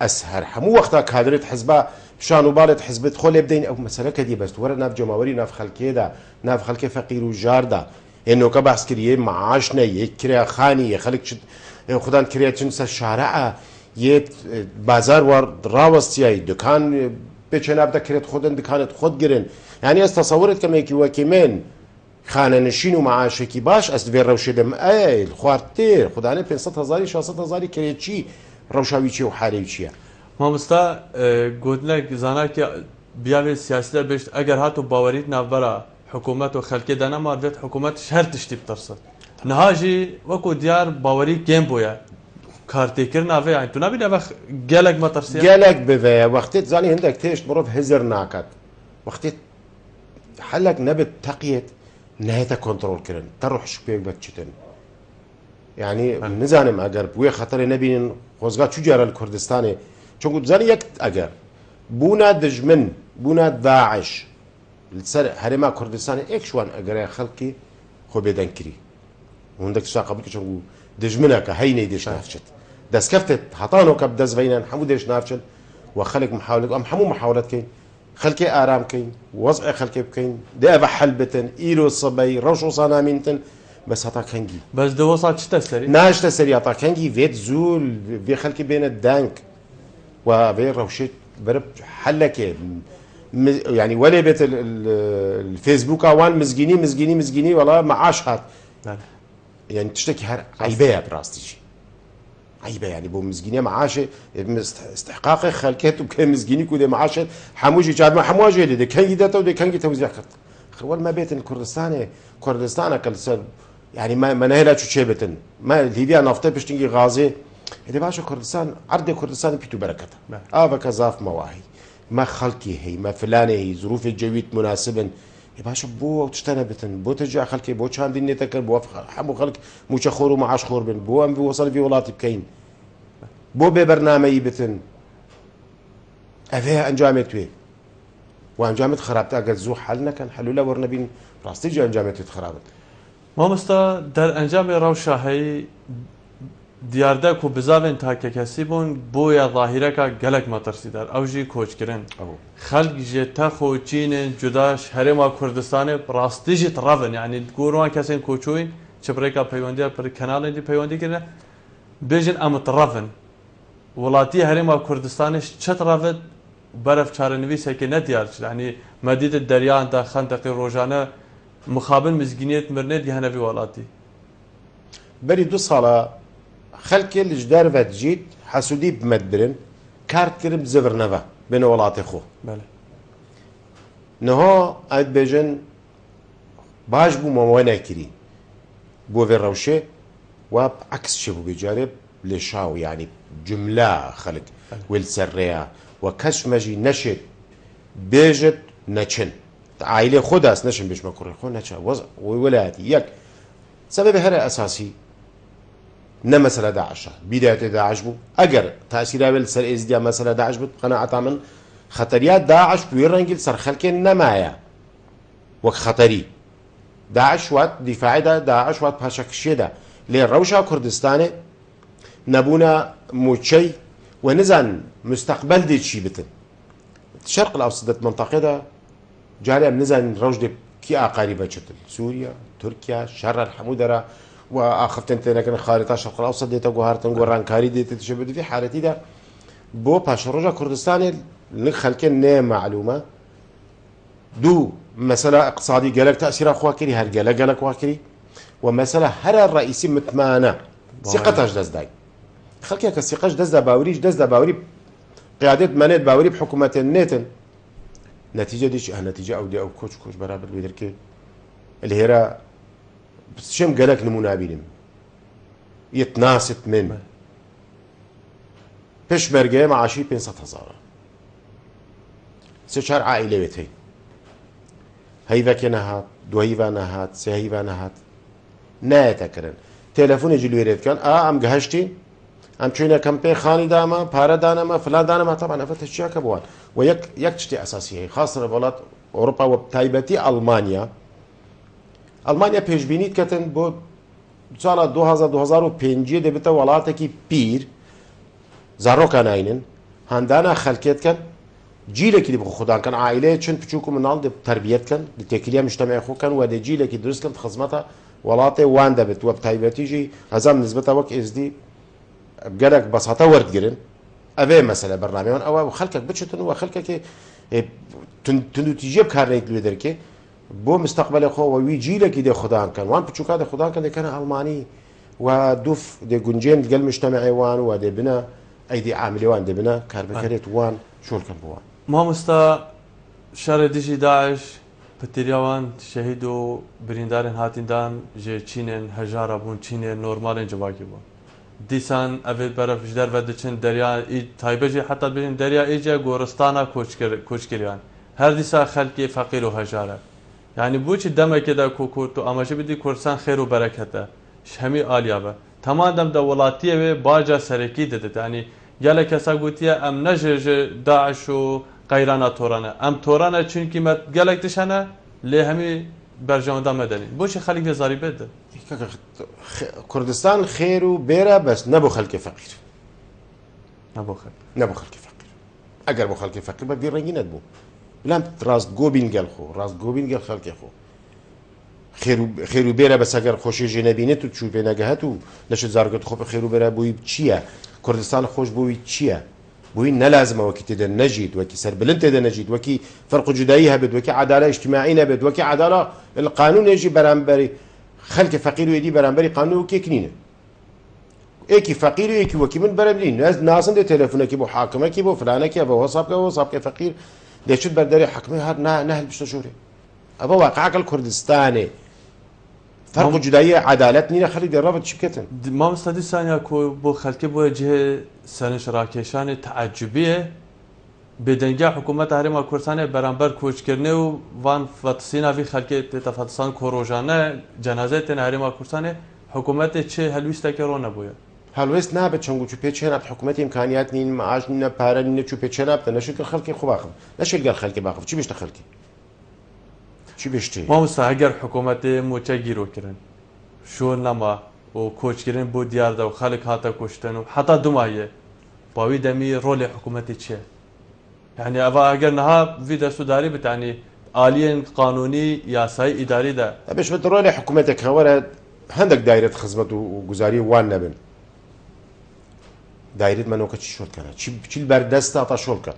اسهر حمو وقتها كادرت حزبه شانو بالت حزبت خول بدين او مساله كدي بس ورا ناف جماوري ناف خلكي ده ناف خلكي فقير وجار ده انه كبحث كريه معاشنا يكريا خاني خلك خدان كريا تنسى الشارع يت بازار ور راوستياي دكان بچناب ده كريت خودن دكانت خود گرن يعني استصورت كما يكي وكيمن خانه نشین و معاشکی باش از وی روشه دم ای خوارتر خدانه 500,000 600,000 کری چی روشاوی چی و حالی چیه ما مستا گودنک زانا که بیاوی سیاسی در بشت اگر هاتو باورید نابرا حکومت و خلکی دانا ماردت حکومت شهر تشتی بترسد نهاجی وکو دیار باوری کم بویا کارتی کرنا وی تو نبی نبخ گلک ما ترسیه گلک بوی وقتی زانی هندک تیشت مروف هزر ناکد وقتی حلق نبت تقیت نهايتها كنترول كرن تروح شبيك بتشتن يعني نزانم اگر بوي خطر نبين خوزغا شو جرى الكردستاني چون قلت زاني يك اگر بونا دجمن بونا داعش السر هرما كردستاني اك شوان اگر خلقي خو بيدن كري وعندك ساعه قبل چون دجمنك هيني ديش نافشت دس كفت حطانو كب دز بينن حمو ديش نافشل وخلق محاولات ام حمو محاولات كاين خلكي آرام كين وضع خلكي بكين دابا حلبتن إيلو الصبي روشو صنامينتن بس هتا كنجي بس دو وصلت شتا سري ناش تسري هتا كنجي فيت زول في خلكي بين الدانك وفي روشيت برب حلكي يعني ولا بيت الفيسبوك اوان مزجيني والله معاش هات يعني تشتكي هر عيبه براستيجي عيبه يعني بو مزجينيه معاشه استحقاق خلكته بكم مزجيني كود معاشه حموجي جاب ما حموجي ده كان يدته وده كان توزيع كرت اول ما بيت كردستان كل سر يعني ما نهلا شو شيبتن ما ليبيا نفطه بشتنجي غازي اللي باشا كردستان عرض كردستان بيتو بركته ابا كزاف مواهي ما خلقي هي ما فلانه هي ظروف الجويت مناسبا باشە بۆ ئەو تشتە نەبتن بۆ تەجا خەڵکی بۆ چاندین نێتەکرد بۆ هەموو خەڵک موچە خۆر و مەعاش خۆر بن بۆ ئەم وەسەڵی وڵاتی بکەین بۆ بێ بەرنامەیی بتن ئەvێ ئەنجامێت توێ و ئەنجامێت خراپتە ئەگەر زوو حەل نەکەن حەلوولە وەرنەبین ڕاستیجی ئەنجامێتێت خراپت مامۆستا دەرئەنجامی ڕەوشاهەیی دیاردەک و بزاوێن تاکەکەسی بوون بۆیە ظاهیرەکە گەلک مەترسیدار ئەوژی کۆچکردن خەڵک ژێ تەخ و چینن جوداش هەرێما کوردستانی ڕاستیژی ڕەڤن یعنی گۆڕوان کەسێن کۆچووین چپڕێکا پەیوەندیە پر کەناڵێکی پەیوەندیکردە بێژن ئەمت ڕەڤن وڵاتی هەرێما کوردستانیش چەت ڕەڤت بەرەف چارەنویسێکی نەدیارچ ینی مەدیدت دەریاندا خەندەقی ڕۆژانە مخابن مزگینێت مرنێت هەنەوی وڵاتی بەری 2 ساڵە خەلکێ لەش دەرەوە دژیت حەسوودی بمەدبرن کارتکرد بزەڤرنەوە بێنە وڵاتی خۆ نەهۆ ئەت بێژن باش بوومەوە نەکری بۆ vê rewşê we عکس çê bû bêcarê lê şaw yanî cumla xelik wê li ser rêya we kes me jî neşêt bêjit neçin ailê xwe das neşin bêjme kurê xwe neçe wê welayetî yek sebebê here esasî ne mesele Daişa bîdayetê Daeş bû eger tasîra wê li ser êzidiya mesele Daeş bû qenaeta min xeteriya Daeş bi wê rengî li ser xelkê nemaye wek xeterî داعش وات دفاعي دا داعش وات باشكشي دا لي روشا كردستاني نبونا موتشي ونزان مستقبل دي تشي بتن الشرق الاوسط منطقه دا جاري نزان روج دي كي اقاربه تشتل سوريا تركيا شر الحمودره واخفت انت لكن خارطه الشرق الاوسط دي تغوهرتن غورانكاري دي تشبد في حالتي دا بو باشروجا كردستاني لخلكن نه معلومه دو مسألة اقتصادي قالك تأثيرها خواكري هر قالك خواكري ومسألة هر الرئيسي متمانة ثقتاش دزداي خلكي كثقاش دزدا باوريش دزدا باوري قيادة منات باوري بحكومة الناتن نتيجة ديش نتيجة أو دي أو كوش برابر بيدركي اللي هي شم قالك نمونا بينم يتناسط من بش برقة معاشي 500,000 سشار عائلة بيتي هەیڤەکێ نەهات دو هەیڤە نەهات سێ هەیڤە نەهات نایەتەکردن تێلەفۆنێکی لێرێتکەن ئەم گەهشتین ئەم چوینە کەمپێ خانی دامە پارە دانەمە فلان دانەمە تەبان ئەفە تەشیاکە بووان و یەک شتی ئەساسی هەیە خاصە وڵات ئەوروپا و تایبەتی ئەڵمانیا پێشبینیت کەتن بۆ ساڵە 2005 دەبێتە وڵاتێکی پیر زارۆکە ناینن هەندانە خەلکێتکەن جیلێکی بۆ خوددانکەن عائلەیە چند بچووک و مناڵ تربیەتکەن لە تێکیلیا مشتەمەی خۆکەن و دە جیلێکی دروستکەن خزمەتە وڵاتێ وان دەبێت وە تایبەتیژی هەزام نسبەتە وەک ئێزدی گەلێک بەساتە وەردگرن ئەوێ مەسەلە بەرنامەوان ئەوە خەڵکێک بچێتن و خەڵکێکی تندوتیژە بکارێک لێ دەرکێ بۆ مستەقبەلی خۆ وی جیلێکی دێ خوددانکەن وان بچووکە دە خوددانکەن دەکەنە ئەڵمانی و دوف دێ گونجێن گەل مشتەمەی وان و دەبنە ئەیدی عاملێوان دەبنە کاربکەرێت وان شۆلکەن بووان مامۆستا شەڕێ دژی داعش پتیریاوان شەهید و بریندارên هاتیندان ji Çînên hejara bûn Çînê normalên civakî bûn dîsan evê beref ji derve diçin derya taybê jî heta bêjin derya êce goristana koçkiriyan her dîsa xelkê feqîr û hejare yanî bûçî demekê de ku tu amajî bidî Kurdistan xêr û bereket e ji hemî aliya be teman dem de welatiyê wê baca serekî didit yanî gelek kesa gotiye em ne ji Daeş û qayrana torane em torane çünkü me gelek dişene lê hemî berjewenda me denîn boşî xelk vê zarî bêde Kurdistan xêr û bêre bes ne bo xelkê feqîr ne bo xelkê feqîr eger bo xelkê feqîr be vî rengî nedbû bilem rastgobîn gel xwe rastgobîn gel xelkê xwe xêr û bêre bes eger xweşê jê nebîne tu çû pê negehet û leşê zargirî xwe xêr û bêre bûyî çi ye Kurdistan xweş bûyî çi ye بوين نلازمه وكي تدا نجد وكي سربلن تدا نجد وكي فرق جدائي هبد وكي عداله اجتماعي نبد وكي عداله القانون يجي برامبري خلق فقير ويدي برامبري قانون وكي كنينه ايكي فقير ايكي وكي من برامبرين ناسن دي تليفونه كي بو حاكمه كي بو فلانه كي ابو وصاب كي فقير دي شد برداري حكمه هاد نهل بشتشوري ابو واقعك الكردستاني فرق جدائي عدالتني خلي دي رابط شبكتن ما مستدي ثانيه كو بو خلكي بو جهه سنش راكشان تعجبيه بدنجا حکومت هرما کوردستان برانبر کوچکردنه و وان فتسینا وی خلکی تفتسان کوروجانه جنازه تن هرما کوردستان حکومت چه هلویسته که رو نبوده هەڵوێست نابێت چەنگ و چوپێ چێنات حکوومەتی ئیمکانیات نین مەعاش نینە پارە نینە چوپێ چێ نابتە نەشێت خەڵکی خۆ باخم نەشێت گەر خەڵکی باخم چی بێشتە خەڵکی چی بێشتی مامۆستا ئەگەر حکوومەتی موچە گیرۆکردن شۆ نەما و کۆچکردن بۆ دیاردا و خەڵک هاتە کوشتن و حتا دومایە باوی دەمی ڕۆلی حکوومەتی چییە یعنی ئەوە ئەگەر نەها وی دەستوداری بتانی ئالیەن قانونی یاسایی ئیداریدا ئەبێش بێت ڕۆلی حکوومەتێک خەوەرە هەندێک دایرەت خزمەت و گوزاری وان نەبن دایرێت منۆکە چی شۆکەنە چی بەردەستە تا شۆڵکە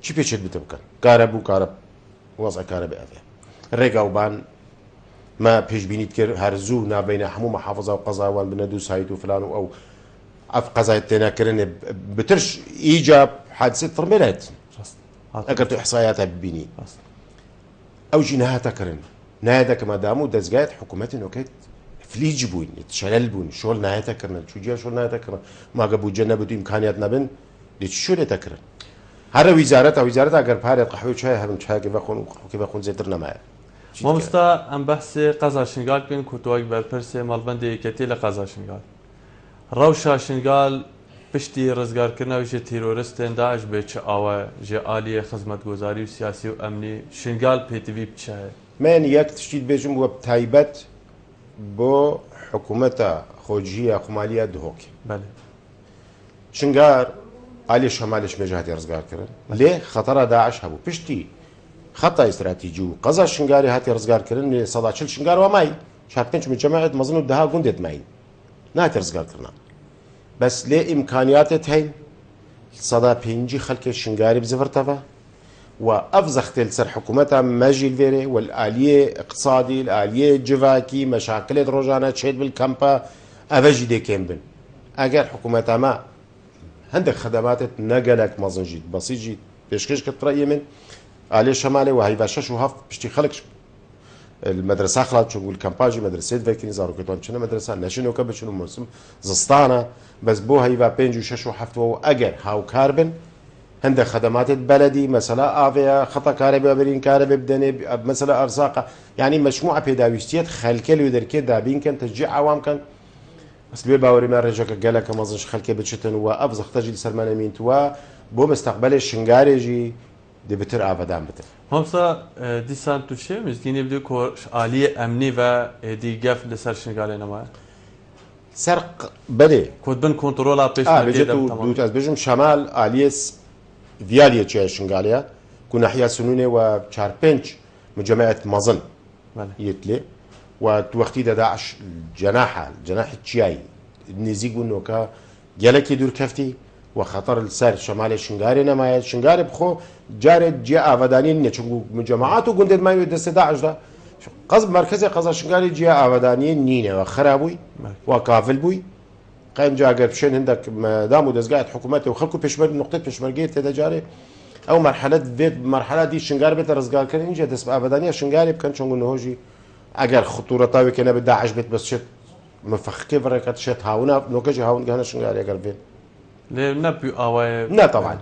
چی پێچێت بتە بکەن کارە بوو کارە وەزع کارە بێ ئەvێ ڕێگاوبان ما پێشبینیت کرد هەرزوو نابینە هەموو مەحافظە و قەزاوان بنە دوو سایت و فلان و ئەو ئەف قەزایەت تێناکردنێ بترش ئیجاب حادسێت فڕمێنێت ئەگەر تو ئەحسایاتە ببینی ئەوژی نەهاتەکردن نایەتەکە مەدام و دەستگایەت حکوومەتی نۆکەیت فلیج بووین شەلەل بوون شۆڵ نایەتەکردن چوجیا شۆڵ نایەتەکردن ماگە بوجە نەبوو ئیمکانیات نەبن لێکی شوێتەکردن هەرە ویزارەت ویزارەت ئەگەر پارێت قەحوی چای هەبن چاکی بەخۆن و قەحوکی بەخۆن زێتر نەمایە مامۆستا ئەم بەحسێ قەزا شنگال بکەین کوتۆک بەرپرسێ مەڵبەندی یەکەتی لە قەزا شنگال ڕەوشە شنگال پشتی ڕزگارکردنەوەی تیرۆریستێن داعش بێ چ ئاوە ژێ ئالیە خزمەتگوزاری و سیاسی و ئەمنی شنگال پێتیوی بچایە من یەک تشتیت بێژم وە تایبەت بۆ حکوومەتە خۆجیە قومالیە دهۆکی شنگار ئالی شەمالش مێژاتی ڕزگارکردن لێ خەتەرە داعش هەبوو پشتی خەتە ئیستراتیجی و قەزا شنگاری هاتی ڕزگارکردن لێ 140 شنگار وامای شارکەنج من جەماعەت مەزن و دەها گوندێت ماین ناتی ڕزگارکردن بەس لێ ئیمکانیاتت هەین 150 خەلکی شنگاری بزڤرتەوە وأفزخت السر حكومتها ماجي الفيري والآلية اقتصادي الآلية جواكي مشاكل روجانا تشيد بالكامبا أفجي دي كيمبن أجر حكومتها ما عندك خدمات نقلك مازن جيت بسيط جيت بيشكش كترأي من آلية شمالي وهي باشش وهاف بشتي خلقش المدرسة خلات شو الكامباجي مدرسة فيكين زارو كتوان شنو مدرسة نشنو كبر شنو موسم زستانة بس بو هي بينجو شش وحفت وأجر هاو كاربن عندك خدمات البلدي مثلا افيا خطا كهرباء برين كهرباء بدني مثلا ارزاق يعني مجموعه بيداويستيات خلكه لو دركه دابين كان تشجيع عوام كان بس لي باوري ما رجاك قالك ما ظنش خلكه بتشتن وابزخ تجي سلمان مين توا بو مستقبل الشنغاريجي دي بتر ابدان بتر همسا دي سانتو شي مسكيني بدو كو عاليه امني و دي قف لسر شنغالي نما سرق بلي كود بن كنترول بيش بجد بجم شمال اليس فياليا تشي شنغاليا كنا حيا سنونه و 4-5 مجمعة مظن يتلي ووقتي داعش جناح تشياي نزيق نوكا جالكي دور كفتي وخطر السر شمال شنغاري نما شنغاري بخو جارد جاء افدانين نچو مجمعات وقندد ما يدس داعش دا قصب مركزي قضا شنغاري جاء افدانين نينه وخرابوي وكافل بوي قايم جا قال بشين عندك دامو دزقات حكوماتي وخلكو بيشمر نقطه بيشمرجيه تدجاري او مرحله بيت مرحله دي شنغار بيت رزقال كان يجي دس ابدانيه شنغاري كان شنو نهوجي اگر خطوره تاوي كان بداعش بيت بس شت مفخكي بركات شت هاونا نوكجي هاون كان شنغاري اگر بين نبي اواي لا طبعا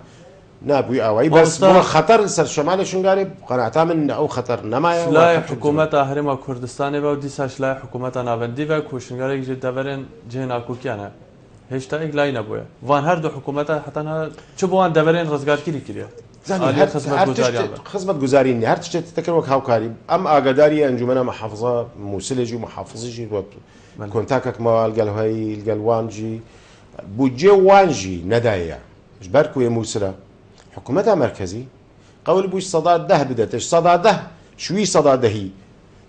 نبي اواي بس خطر سر شمال شنغاري قناعتها من او خطر نما لا حكومه هرما كردستان و ديساش لا حكومه ناوندي و کوشنگاري جدورن جهنا کوكيانا هیچ تا ایک لاین نبوده وان هر دو حکومت حتی چه بوان دورین رزگارگیری کردی زاني خدمت گزارینی هر تشت تذكر وك هاوكاري ام اقداري انجمنا محافظه موسلجي ومحافظجي كونتاكك مال قال هاي القلوانجي بوجي وانجي ندايا جبركو يا موسله حكومتها مركزي قول بوش صدى ده بدتش صدى ده شوي صدى دهي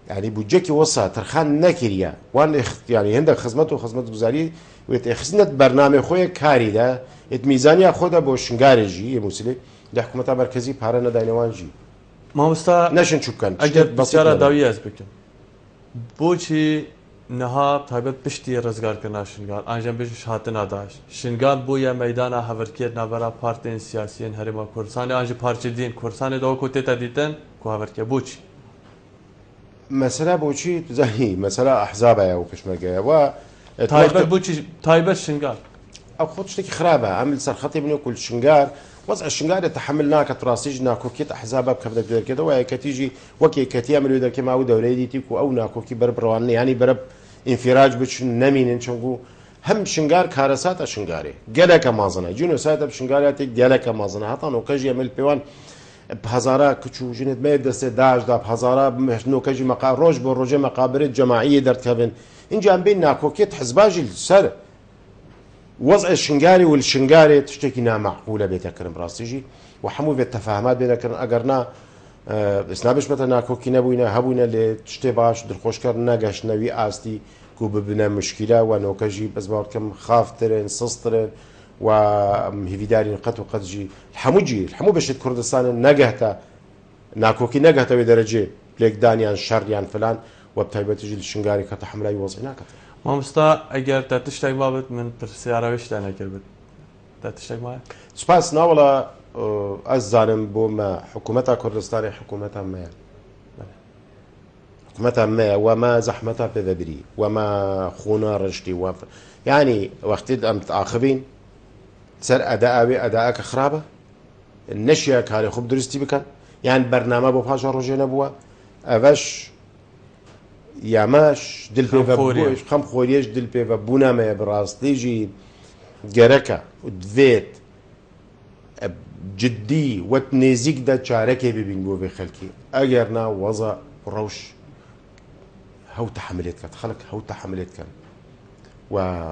يعني بوجيكي وصى ترخان نكريا وان يعني عندك خدمته خدمت گزاري ويتخزنت برنامج خويا كاري ده ميزانيه خودها بو شنغارجي مسلي ده حكومه مركزي بارنا داينوانجي ما مستا نشن شو كان اجر بسياره داويه از بكم بوچي نها تایبت پشتی رزگار کردن شنگال انجام بهش هاتنا داشت شنگال بویا میدان هاورکیت نبرا پارتین سیاسیین هرما کردستان انجام پارچدین کردستان دو کوته تدیدن کو هاورکیه بوچی مسألة بوچی زهی مسألة احزاب یا و پشمرگه و تایبت بوچی تایبت شنگال او خودش تکی خرابه عمل سر خطی بنو كل شنگار وضع الشنقارة تحملناك تراسيج ناكوكيت أحزاب بكفدة بدر كده وكتيجي وكي كتيا من بدر كما أو دولة تيكو أو ناكوكي برب روان يعني برب انفراج بتش نمين نشنقو هم شنقار كارسات شنقاري جلك مازنا جنو ساعتها بشنقاراتك جلك مازنا هطا نوكجي يعمل بيوان بهزارة كتشو جند ما يدرس داعش دا بهزارة نوكجي روج بروجي مقابر جماعية درت كابن إن جام بين ناكوكيت حزباجي السر وضع الشنقاري والشنقاري تشتكي معقولة بيتكرم راستيجي وحمو بالتفاهمات بينكرن أجرنا اسنابش مثلا ناكوكي نبوينا هبوينا اللي تشتي باش دلخوشكر ناقش نوي آستي كو ببنا مشكلة ونوكجي بس كم خافترن سسترن وهيفيدارين قط وقتجي الحمو باش كردستان نجهتا ناكوكي نجهتا بدرجة بليك دانيان شريان فلان وبتايبتجي الشنقاري كتحملاي وضعنا كتر مامستا اگر تشتاق بابت من برسيارة ويش تانا كربت تشتاق معي سپاس ناولا از زانم بو ما حكومتا كردستان حكومتا ما وما زحمتها بذبري وما خونا رشدي يعني وقت ام متعاقبين سر اداءك خرابه النشيه كاري خب درستي بكن يعني برنامج بو باشا روجينا بوا افش ياماش دل بيفا خم خوريش دل بيفا بونا ما براستيجي جركا ودفيت جدي وتنزيك دا تشاركي ببين بو بخلكي اجرنا وضع روش هو تحملت كان خلق هو تحملت كان و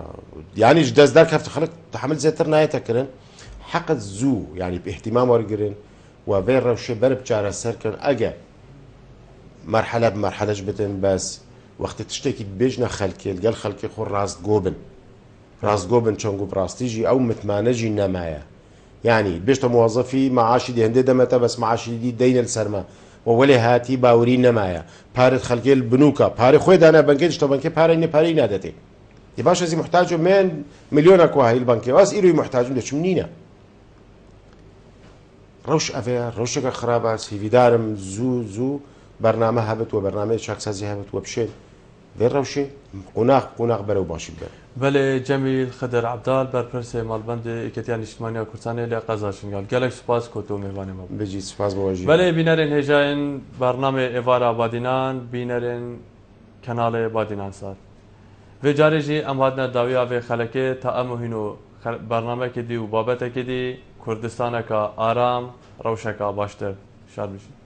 يعني جداز دار كيف تخلق تحمل زيتر نهايتها كرن حق زو يعني باهتمام ورقرن وبين روش برب تشار السر كان اجا مرحله بمرحله جبتن بس وقت تشتكي بيجنا خلكي القال خلكي خور راس جوبن تشونجو براستيجي او متمانجي نمايا يعني بيشتا موظفي معاشي دي هندي دمتا بس معاشي دي دين السرما وولي هاتي باوري نمايا بارد خلقي البنوكا باري خوي دانا بنكيش تو بنكي باري نادتي دي باشا زي محتاجو من مليون كواهي البنكي واس ايرو محتاجو ليش منينا روش افير روشك خرابات في دارم زو برنامج هبت وبرنامج شخصي هبت وبشين غير روشي قناق برو باشي بله جميل خضر عبدال برپرسه مالبند اکتیان اجتماعی کردستان لی قزاقستان گلک سپاس کتو میوانه ما بجی سپاس بواجی بله بینرین هجاین برنامه ایوارا بادینان بینرین کانال بادینان سال و جارجی امادنا داویا و خلکه تا امهینو برنامه کدی و بابت کدی کردستان کا آرام روشکا باشتر شاد بشید